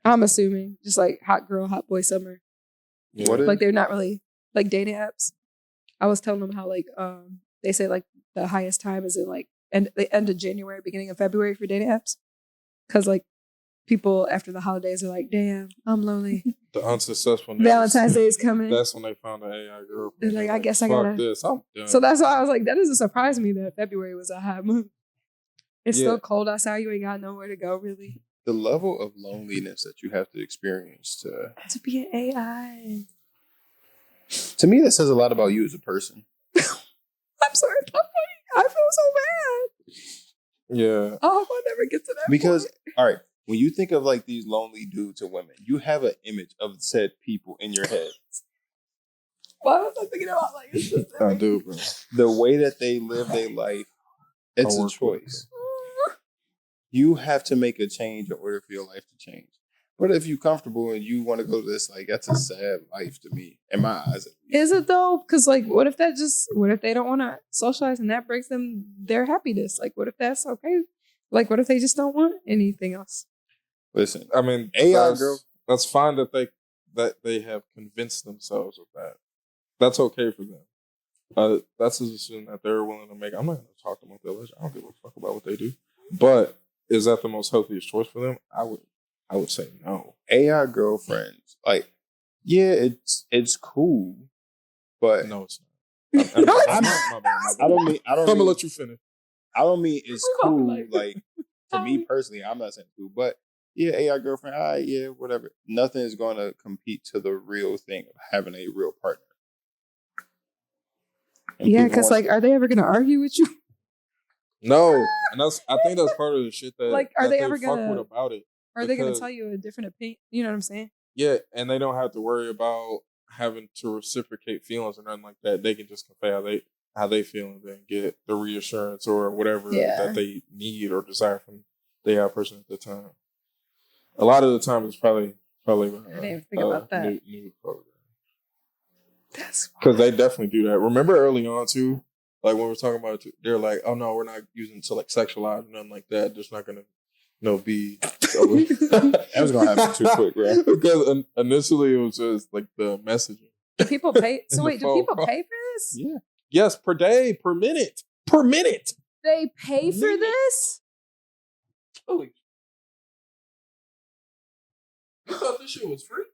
I'm assuming, just like hot girl, hot boy summer. Yeah. What is Like they're not really like dating apps. I was telling them how like they say like the highest time is in like the end of January, beginning of February for dating apps. Because like people after the holidays are like, damn, I'm lonely. The unsuccessful niggas. Valentine's Day is coming. That's when they found the AI girl. They're like, I guess I Fuck gotta. this. I'm done. So that's why I was like, that doesn't surprise me that February was a hot month. It's Yeah. still cold outside. You ain't got nowhere to go, really. the level of loneliness that you have to experience To be an AI. to me, that says a lot about you as a person. I'm sorry, I feel so bad. Yeah. I hope I never get to that Because point. all right, when you think of like these lonely dudes and women, you have an image of said people in your head. Why was I thinking about like it's just I do, bro. The way that they live their life, it's a choice. You have to make a change in order for your life to change. But if you're comfortable and you want to go to this, like that's a sad life to me, in my eyes. Is it though? Because like, what if they don't want to socialize and that breaks them their happiness? Like, what if that's okay? Like, what if they just don't want anything else? Listen, I mean, AI girl. That's fine that they have convinced themselves of that. That's okay for them. That's a decision that they're willing to make. I'm not going to talk to them about their I don't give a fuck about what they do. But is that the most healthiest choice for them? I would say no. AI girlfriends, like, yeah, it's cool, but no, it's not. I don't mean. I'm gonna let you finish. I don't mean it's cool. Like to me personally, I'm not saying it's cool, but yeah, AI girlfriend, yeah, whatever. Nothing is going to compete to the real thing of having a real partner. And yeah, because like, are they ever going to argue with you? No, and I think that's part of the shit that like, are that they ever fuck going with to about it? Are they going to tell you a different opinion? You know what I'm saying? Yeah, and they don't have to worry about having to reciprocate feelings or nothing like that. They can just convey how they feel and then get the reassurance or whatever that they need or desire from the AI person at the time. A lot of the time, it's probably I didn't even think about that. New program. That's because they definitely do that. Remember early on too, like when we were talking about it, they're like, "Oh no, we're not using it to like sexualize or nothing like that. Just not gonna, be." That was gonna happen too quick, bro. Because initially it was just like the messaging. Do people pay? So In wait, the do people phone pay for this? Yeah. Yes, per day, per minute. They pay for this? Holy! You thought this shit was free?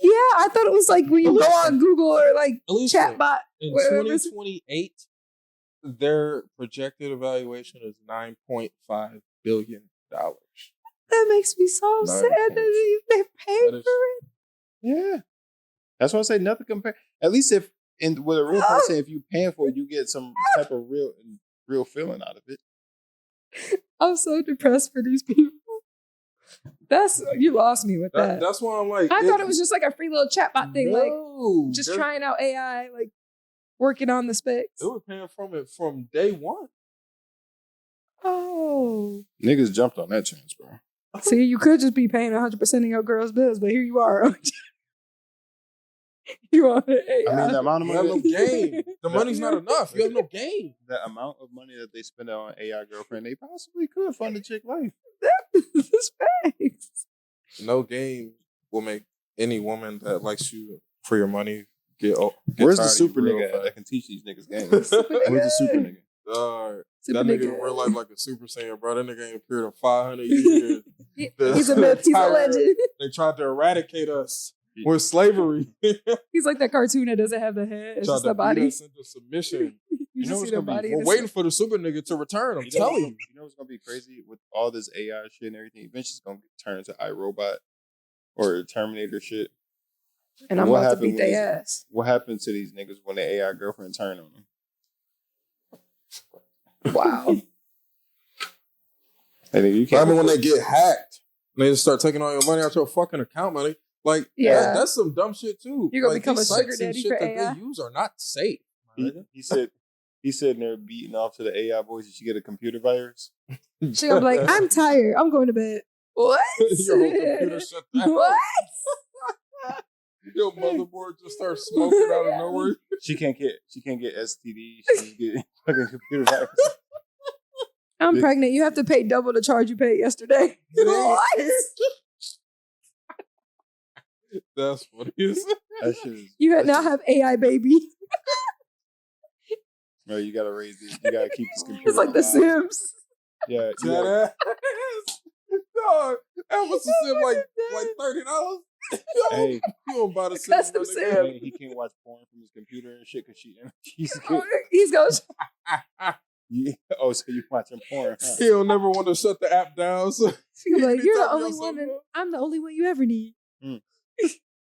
Yeah, I thought it was like when you go on Google or like Alisha, chatbot. In whatever. 2028, their projected evaluation is $9.5 billion. That makes me so sad that they pay for it. Yeah. That's why I say nothing compared. At least if with a real person, if you paying for it, you get some type of real feeling out of it. I'm so depressed for these people. You lost me with that. That's why I'm like, I thought it was just like a free little chatbot thing, no, like just trying out AI, like working on the specs. They were paying from it from day one. Oh, niggas jumped on that chance, bro. See, you could just be paying 100% of your girl's bills, but here you are. You are AI. I mean, the amount of You have money. no game. The money's not enough. You have no game. The amount of money that they spend on AI girlfriend, they possibly could fund a chick life. This facts. No game will make any woman that likes you for your money get Where's the tired of you super real nigga fast. that can teach these niggas games? Where's the super nigga? Super that nigga nigga. in real life like a super saiyan, bro. That nigga ain't appeared in 500 years. He's a myth. He's a legend. They tried to eradicate us with slavery. He's like that cartoon that doesn't have the head. It's Tried just to the beat body. us into submission. You know just what's see the gonna be- body. We're waiting for the super nigga to return. I'm telling you. You know what's gonna be crazy with all this AI shit and everything? Eventually, it's gonna turn into iRobot or Terminator shit. And I'm What about to happened beat when their ass. What happens to these niggas when the AI girlfriend turn on them? Wow. Hey, nigga, you I can't. mean, when they get hacked, and they just start taking all your money out your fucking account money. Like, Yeah. that's some dumb shit too. You're gonna like, become these a sugar sites and daddy shit for that AI? they use are not safe. He said he's sitting there beating off to the AI voice. Did you get a computer virus? She gonna be like, I'm tired. I'm going to bed. What? Your whole computer shut down. What? Your motherboard just starts smoking out of nowhere. She can't get STD. She just get fucking computer virus. I'm pregnant. You have to pay double the charge you paid yesterday. What? That's what it is. That shit is. You now have AI baby. No, you gotta raise it. You gotta keep this computer. It's like The alive. Sims. Yeah, That ass. Dog, that was like $30. Hey, You don't buy the Custom Sims, Sim. my nigga. he can't watch porn from his computer and shit because He's going. Oh, so you watching porn? Huh? He'll never want to shut the app down. So She gonna be like, you're the Anytime only y'all one. suck up. I'm the only one you ever need.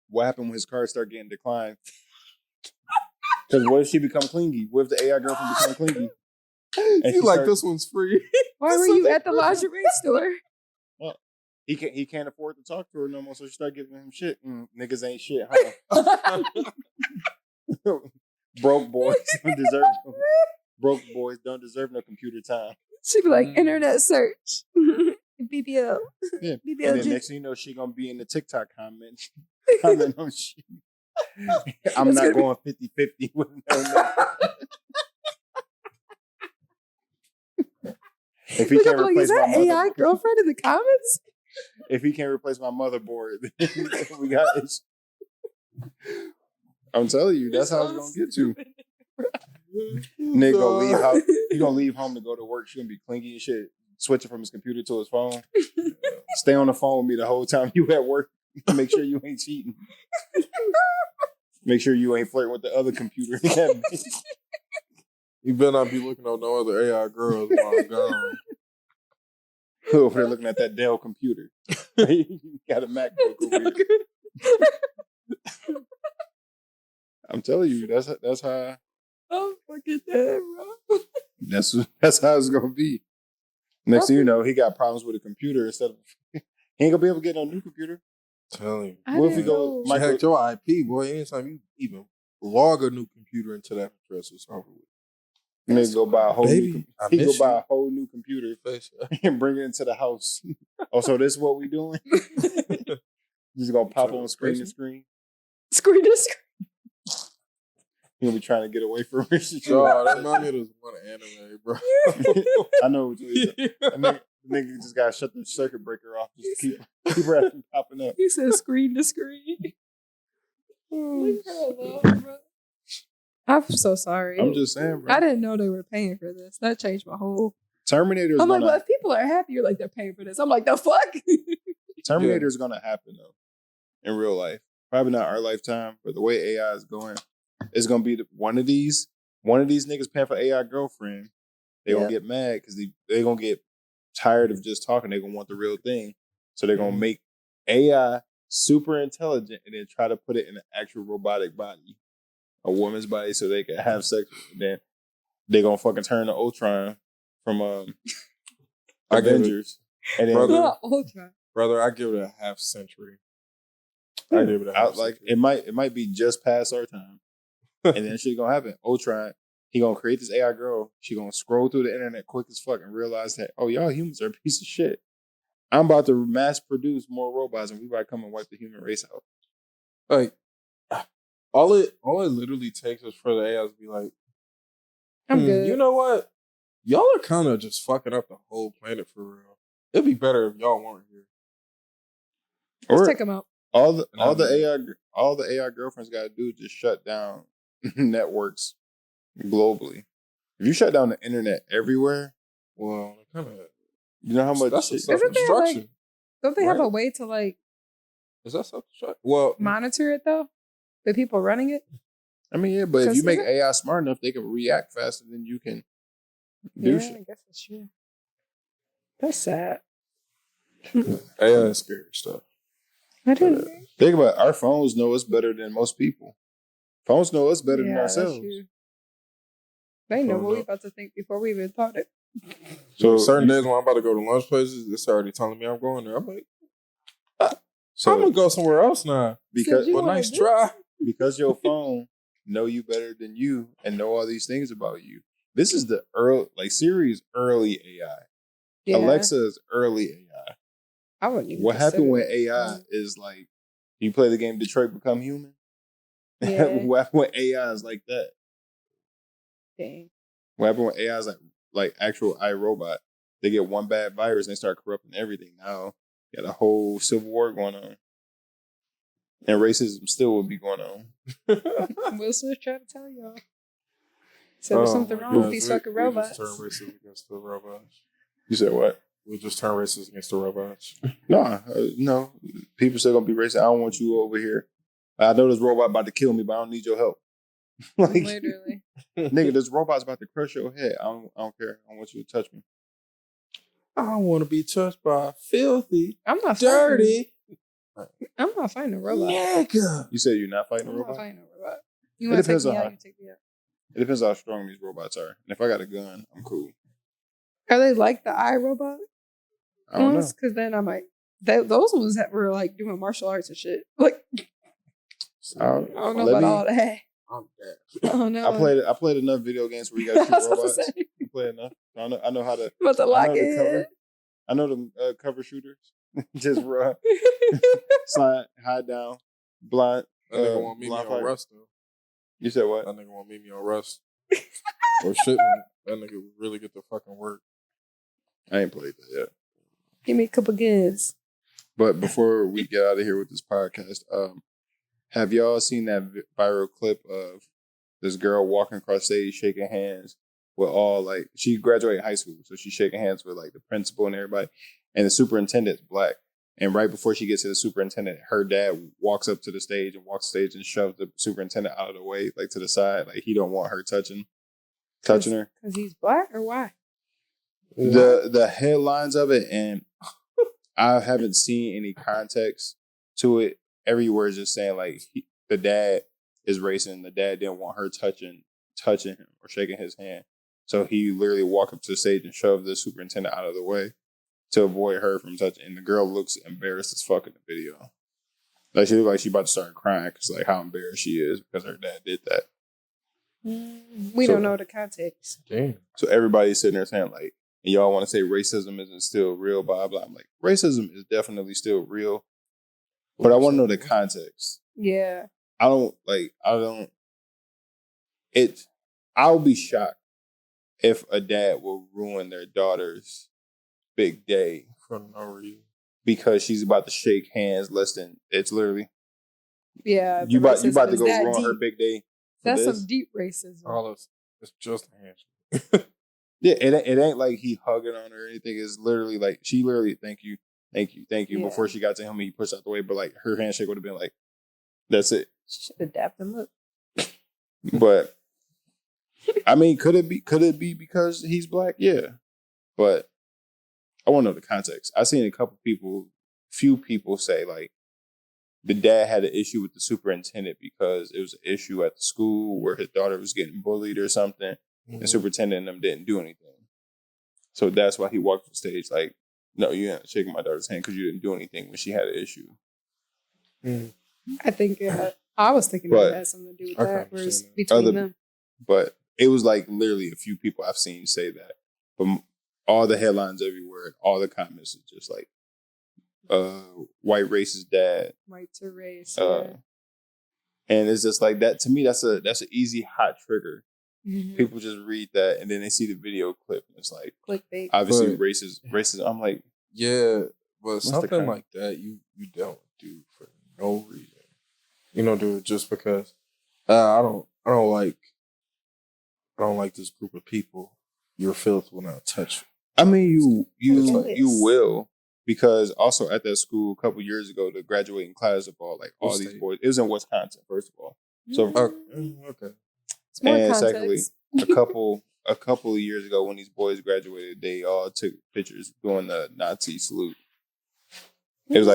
What happened when his cars start getting declined? Because what if she become clingy? What if the AI girlfriend become clingy? And You she like started- this one's free. Why were you at the lingerie store? He can't afford to talk to her no more, so she started giving him shit. Niggas ain't shit, huh? Broke boys don't deserve broke boys don't deserve no computer time. She'd be like, internet search. BBL. Yeah. BBL. And then next thing you know, she gonna be in the TikTok comments. Comment on shit. I'm It's not gonna going 50-50 with no. If he Look, can't I'm like, replace is that my AI mother, girlfriend in the comments? if he can't replace my motherboard, then we got it. I'm telling you, that's how it's gonna get to. Nigga gonna leave house. He gonna leave home to go to work. She gonna be clingy and shit. Switching from his computer to his phone. Stay on the phone with me the whole time you at work. Make sure you ain't cheating. Make sure you ain't flirting with the other computer. You better not be looking at no other AI girls while I'm gone. Over there looking at that Dell computer. You got a MacBook over here. I'm telling you, that's how Oh, fucking dead, bro. that's how it's gonna be. Next thing you know, he got problems with a computer instead of he ain't gonna be able to get no new computer. Telling you. I What if we didn't go know. She Michael? hacked your IP, boy. Anytime you even log a new computer into that address, it's over with. Nigga go buy a whole Baby, new I he go miss buy you. a whole new computer Face. and bring it into the house. Oh, so this is what we doing? Just gonna pop on screen to screen. Screen to screen. You gonna be trying to get away from it. Dog, that remind me of this one anime, bro. I know what you're saying. Nigga just gotta shut the circuit breaker off just to keep her from popping up. He said screen to screen. Leave her alone, bro. I'm so sorry. I'm just saying, bro. I didn't know they were paying for this. That changed my whole. Terminator's I'm like, gonna well, if people are happy, you're like, they're paying for this. I'm like, the fuck? Terminator's gonna happen though in real life. Probably not our lifetime, but the way AI is going, it's gonna be one of these niggas paying for AI girlfriend. They gonna get mad because they gonna get tired of just talking. They gonna want the real thing, so they're gonna make AI super intelligent and then try to put it in an actual robotic body, a woman's body, so they can have sex. Then they gonna fucking turn to Ultron from Avengers, and then Brother. Ultra. Brother, I give it a half century. I give it a half like century. it might be just past our time, and then shit gonna happen. Ultron, he gonna create this AI girl. She gonna scroll through the internet quick as fuck and realize that y'all humans are a piece of shit. I'm about to mass produce more robots, and we about to come and wipe the human race out. Like, all it literally takes is for the AI to be like, I'm good. You know what? Y'all are kind of just fucking up the whole planet for real. It'd be better if y'all weren't here. Let's Or take them out. all the AI girlfriends got to do is just shut down networks globally. If you shut down the internet everywhere, Well, kind of. you know how much That's a shit. self-destruction. Don't they have Right. a way to like Is that self-destruction? Well, monitor it though? The people running it? I mean, yeah, but if you Because make isn't- AI smart enough, they can react faster than you can do Yeah, shit. I guess that's true. That's sad. AI is scary stuff. I didn't. Think about it, our phones know us better than most people. Phones know us better than Yeah, that's ourselves. true. They know Oh, what we no. about to think before we even thought it. So So certain you- days when I'm about to go to lunch places, it's already telling me I'm going there. I'm like, So I'm gonna go somewhere else now. because you Well, wanna nice do- try. because your phone know you better than you and know all these things about you. This is the Siri's early AI. Yeah, Alexa is early AI. I wouldn't even What happened consider when it. AI is like, you play the game Detroit Become Human? Yeah. What happened when AI is like that? Dang. What happened when AI is like actual iRobot? They get one bad virus and they start corrupting everything. Now, got a whole civil war going on. And racism still will be going on. Will Smith trying to tell y'all. So there's something my wrong with gosh, these we- fucking we robots. just turn racist against the robots. You said what? We just turn racist against the robots. No. People still gonna be racist. I don't want you over here. I know this robot about to kill me, but I don't need your help. Like, Literally. nigga, this robot's about to crush your head. I don't care. I don't want you to touch me. I don't want to be touched by filthy, I'm not dirty I'm not fighting a robot. nigga. You said you're not fighting a I'm not robot? fighting a robot. You It want to take depends me on out? how- You take me out. It depends how strong these robots are. And if I got a gun, I'm cool. Are they like the iRobot I don't know. ones? Because then I might. Those ones that were like doing martial arts and shit. Like, I don't know about all that. I'm dead. Oh no. I played enough video games where you got to I was shoot about to robots. say. I played enough. I know how to. About to I lock know the in. cover. I know the cover shooters. Just run, slide, hide down, blind. That nigga want to meet me blind on fire. Rust, though. You said what? That nigga want to meet me on Rust. Or shouldn't. That nigga would really get the fucking work. I ain't played that yet. Give me a couple gives. But before we get out of here with this podcast, have y'all seen that viral clip of this girl walking across stage shaking hands with all, like, she graduated high school, so she's shaking hands with, like, the principal and everybody, and the superintendent's black. And right before she gets to the superintendent, her dad walks up to the stage and shoves the superintendent out of the way, like, to the side, like he don't want her touching her. Because he's black or why? The headlines of it, and I haven't seen any context to it. Every word is just saying, like, the dad is racing. The dad didn't want her touching him or shaking his hand. So he literally walked up to the stage and shoved the superintendent out of the way to avoid her from touching. And the girl looks embarrassed as fuck in the video. Like, she looked like she about to start crying because, like, how embarrassed she is because her dad did that. We don't know the context. Damn. So everybody's sitting there saying, like, and y'all want to say racism isn't still real, blah, blah. I'm like, racism is definitely still real. But I want to know the context. Yeah. I'll be shocked if a dad will ruin their daughter's big day For no reason. because she's about to shake hands it's literally, Yeah. you about to go that ruin deep. her big day. That's this? some deep racism. All this, it's just a handshake. Yeah, it ain't like he hugging on her or anything. It's literally like, she literally, thank you. Yeah. Before she got to him, he pushed out the way, but like her handshake would have been like, that's it. Should have dapped him up. But I mean, could it be because he's black? Yeah. But I want to know the context. I've seen few people say, like, the dad had an issue with the superintendent because it was an issue at the school where his daughter was getting bullied or something. Mm-hmm. And superintendent and them didn't do anything. So that's why he walked on stage like, no, you're not shaking my daughter's hand because you didn't do anything when she had an issue. Mm. I think I was thinking it had something to do with I that. can Whereas understand between them. But it was like literally a few people I've seen say that. But all the headlines everywhere, all the comments is just like, white racist dad. White to race. And it's just like that. To me, that's an easy hot trigger. Mm-hmm. People just read that and then they see the video clip and it's like, Clickbait. obviously But- racist. I'm like, Yeah, but the something kind? like that you don't do for no reason. You don't do it just because I don't like this group of people. Your filth will not touch. I mean, you Yes. will, because also at that school a couple years ago, the graduating class of all What these state? boys. It was in Wisconsin, first of all. So Okay. It's more and context. secondly, a couple of years ago when these boys graduated, they all took pictures doing the Nazi salute. It was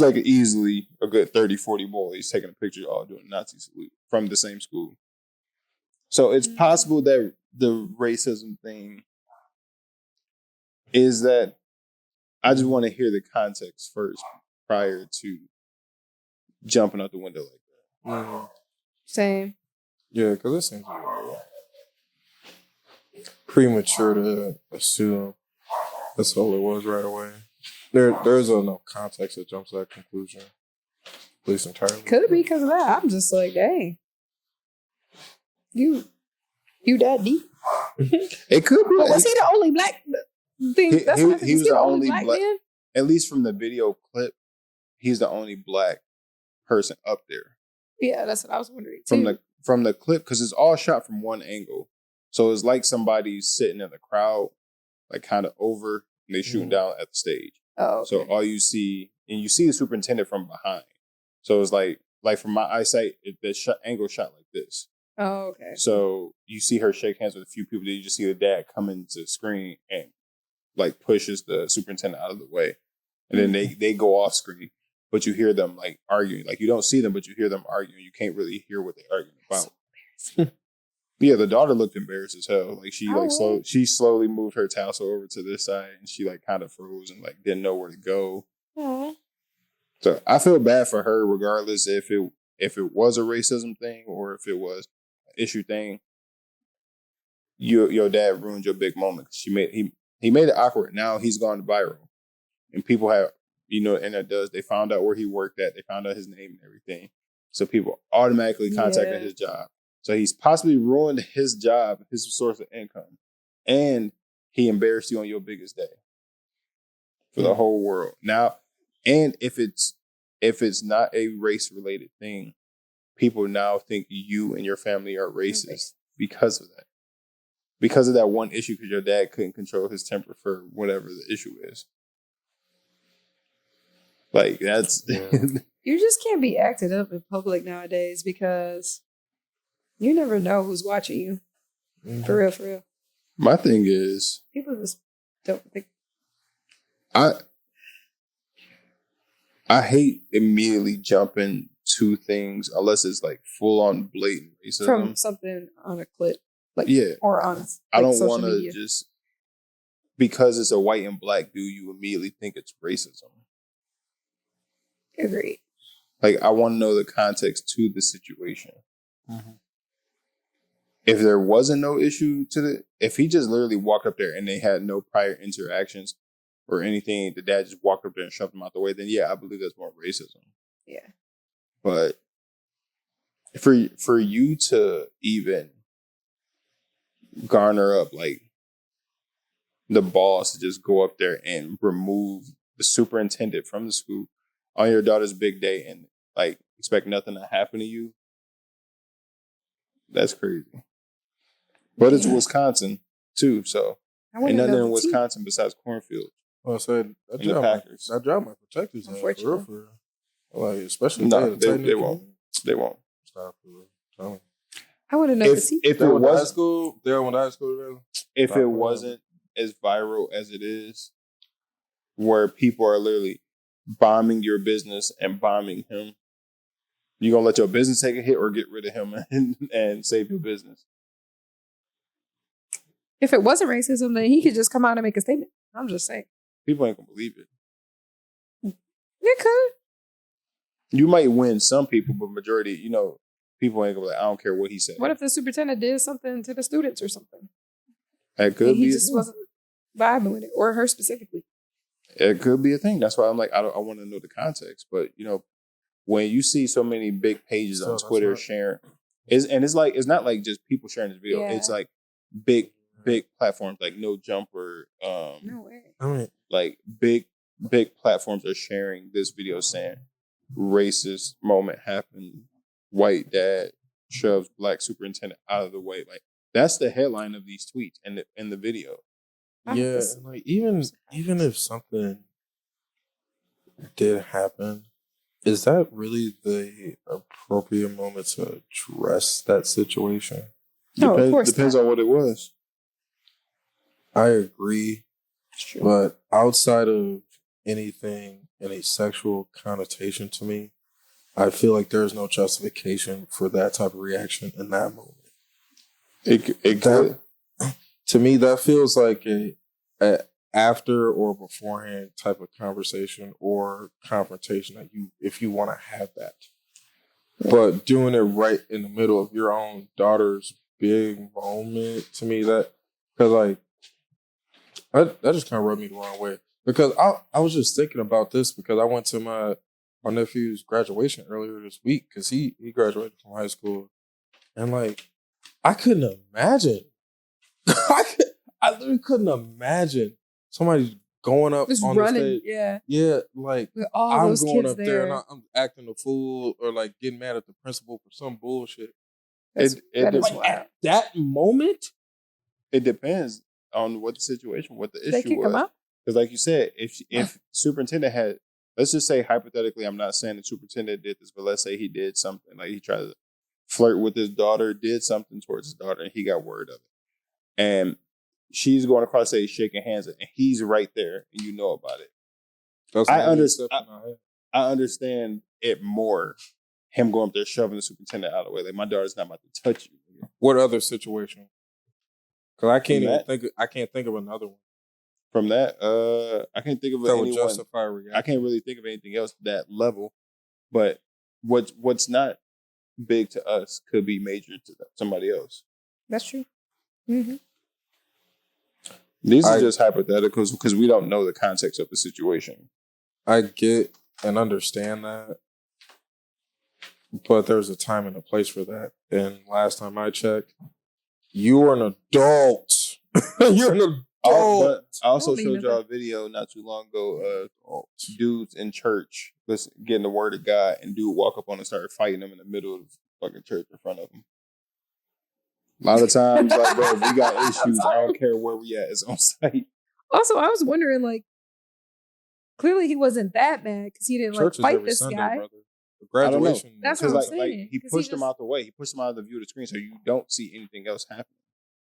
like easily a good 30, 40 boys taking a picture all doing Nazi salute from the same school. So it's possible that the racism thing is that I just want to hear the context first prior to jumping out the window like that. Mhm. Same. Yeah, because it seems a little premature to assume that's all it was right away. There's enough context that jumps to that conclusion. At least entirely. Could be because of that. I'm just like, dang. You that deep? It could be. But was he the only black thing? He- That's he- what I think. he Was was the only black black- man? At least from the video clip, he's the only black person up there. Yeah, that's what I was wondering too. From the clip, because it's all shot from one angle. So it's like somebody's sitting in the crowd, like kind of over, and they shooting down at the stage. Oh, okay. So all you see, and you see the superintendent from behind. So it's like from my eyesight, angle shot like this. Oh, okay. So you see her shake hands with a few people. Then you just see the dad come into the screen and like pushes the superintendent out of the way. And then they go off screen, but you hear them like arguing. Like you don't see them, but you hear them arguing. You can't really hear what they're arguing about. Yeah, the daughter looked embarrassed as hell. Like she Oh. she slowly moved her tassel over to this side, and she like kind of froze and like didn't know where to go. Aw. So I feel bad for her, regardless if it was a racism thing or if it was an issue thing. Your dad ruined your big moment. He made it awkward. Now he's gone viral, and people have internet does. They found out where he worked at. They found out his name and everything. So people automatically contacted his job. So he's possibly ruined his job, his source of income, and he embarrassed you on your biggest day for the whole world. Now, and if it's not a race related thing, people now think you and your family are racist because of that. Because of that one issue, because your dad couldn't control his temper for whatever the issue is. Like that's You just can't be acted up in public nowadays because you never know who's watching you. Mm-hmm. For real, for real. My thing is, People just don't think. I hate immediately jumping to things unless it's like full on blatant racism. From something on a clip. Like, Yeah. or on like, I don't social want to media. just, because it's a white and black dude, you immediately think it's racism. Agreed. Like, I want to know the context to the situation. Mm-hmm. If there wasn't no issue if he just literally walked up there and they had no prior interactions or anything, the dad just walked up there and shoved him out the way, then yeah, I believe that's more racism. Yeah. But for you to even garner up like the balls to just go up there and remove the superintendent from the school on your daughter's big day and like expect nothing to happen to you, that's crazy. But it's Wisconsin too, so ain't nothing in Wisconsin besides cornfields. Well, I said that And the job, Packers. that job might protect his ass, for real, for real. Like, especially No, if they won't. They won't. Stop for real. Tell me. I want to know the team. If They it went to high was, school, they went to high school together. if Stop it for wasn't as viral as it is, where people are literally bombing your business and bombing him, you gonna let your business take a hit or get rid of him and save your business? If it wasn't racism, then he could just come out and make a statement. I'm just saying. People ain't gonna believe it. It could. You might win some people, but majority, people ain't gonna be like, I don't care what he said. What if the superintendent did something to the students or something? It could And he be. just wasn't vibing with it, or her specifically. It could be a thing. That's why I'm like, I want to know the context. But when you see so many big pages on Twitter sharing, it's not like just people sharing this video. Yeah. It's like big platforms like No Jumper. No way. I mean, Like big platforms are sharing this video saying racist moment happened. White dad shoves black superintendent out of the way. Like that's the headline of these tweets and in the video. yeah, like even if something did happen, is that really the appropriate moment to address that situation? No, of course Depends not. on what it was. I agree, It's true. but outside of any sexual connotation to me, I feel like there's no justification for that type of reaction in that moment. It could. To me, that feels like a after or beforehand type of conversation or confrontation that if you want to have that. But doing it right in the middle of your own daughter's big moment, to me, that just kind of rubbed me the wrong way. Because I was just thinking about this because I went to my nephew's graduation earlier this week because he graduated from high school, and like I couldn't imagine. I literally couldn't imagine somebody going up Just on running, the stage. yeah. Like With all I'm those going kids up there and I'm acting a fool or like getting mad at the principal for some bullshit. That is Like, wild. at that moment, It depends on what the situation, what the They issue kick was. him out? Because like you said, if superintendent had, let's just say hypothetically, I'm not saying the superintendent did this, but let's say he did something, like he tried to flirt with his daughter, did something towards his daughter, and he got word of it. And she's going across the stage shaking hands, and he's right there, and you know about it. that's I the only understand. exception I had. I understand it more. Him going up there shoving the superintendent out of the way. Like, my daughter's not about to touch you. What other situation? Because I can't From even that? think. I can't think of another one From that, I can't think of that would anyone. justify reaction. I can't really think of anything else that level. But what's not big to us could be major to somebody else. That's true. Mm-hmm. These are just hypotheticals because we don't know the context of the situation. I get and understand that, but there's a time and a place for that. And last time I checked, you are an adult. You're an adult. But I also Don't mean showed y'all a nothing. video not too long ago of dudes in church getting the word of God, and dude walk up on and start fighting them in the middle of the fucking church in front of them. A lot of times, like, bro, if we got issues, I don't care where we at, it's on site. Also, I was wondering, like, clearly he wasn't that mad because he didn't Church is fight every this Sunday, guy. brother. The I don't know. graduation. That's Because what I'm like saying, he 'cause pushed he them just- out the way. He pushed them out of the view of the screen, so you don't see anything else happening.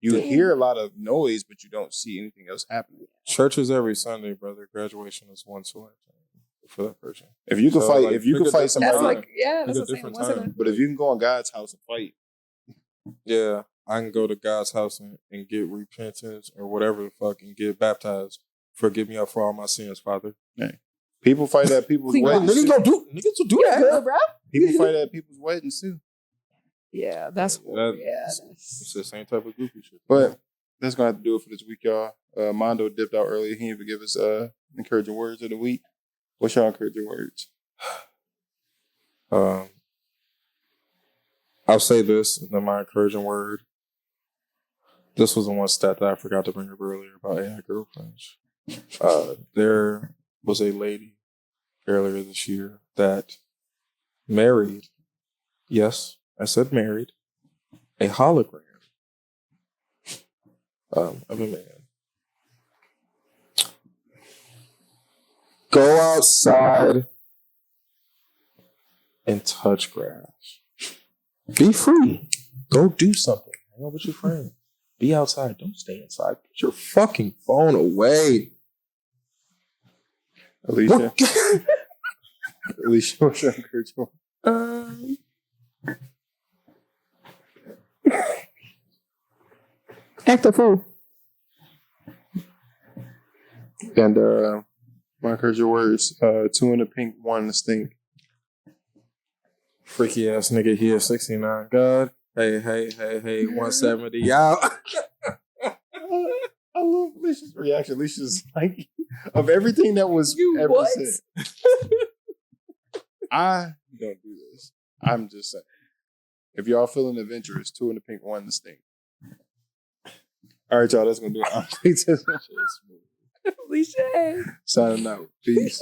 You Damn. hear a lot of noise, but you don't see anything else happening. Church is every Sunday, brother. Graduation is once a lifetime for that person. If you can So, fight, like, if you pick can a fight different somebody, That's time. like, yeah, Pick that's a what I'm saying. different Once in time. a- but if you can go in God's house and fight, Yeah, I can go to God's house and get repentance or whatever the fuck and get baptized. Forgive me up for all my sins, Father. people fight at people's Clean weddings. house. too. Niggas will do Yeah, good, bro. People fight at people's weddings too. Yeah, that's It's the same type of goofy shit. But that's gonna have to do it for this week, y'all. Mondo dipped out earlier. He didn't even give us encouraging words of the week. What's your encouraging words? I'll say this, and then my encouraging word. This was the one stat that I forgot to bring up earlier about AI girlfriends. There was a lady earlier this year that married, yes, I said married, a hologram of a man. Go outside and touch grass. Be free. Go do something. Hang out with your friend. Be outside. Don't stay inside. Put your fucking phone away. Alisha. Alisha, what's your encouraging word? Act a fool. And my encouraging words, 2 in the pink, 1 in the stink. Freaky ass nigga here, 69. God. Hey, 170 out. I love Alicia's reaction. Alicia's like, of everything that was You ever what? said, I don't do this. I'm just saying. If y'all feeling adventurous, 2 in the pink, 1 in the stink. All right, y'all, that's going to do it. I'm Clayton. Alicia. Signing out. Peace.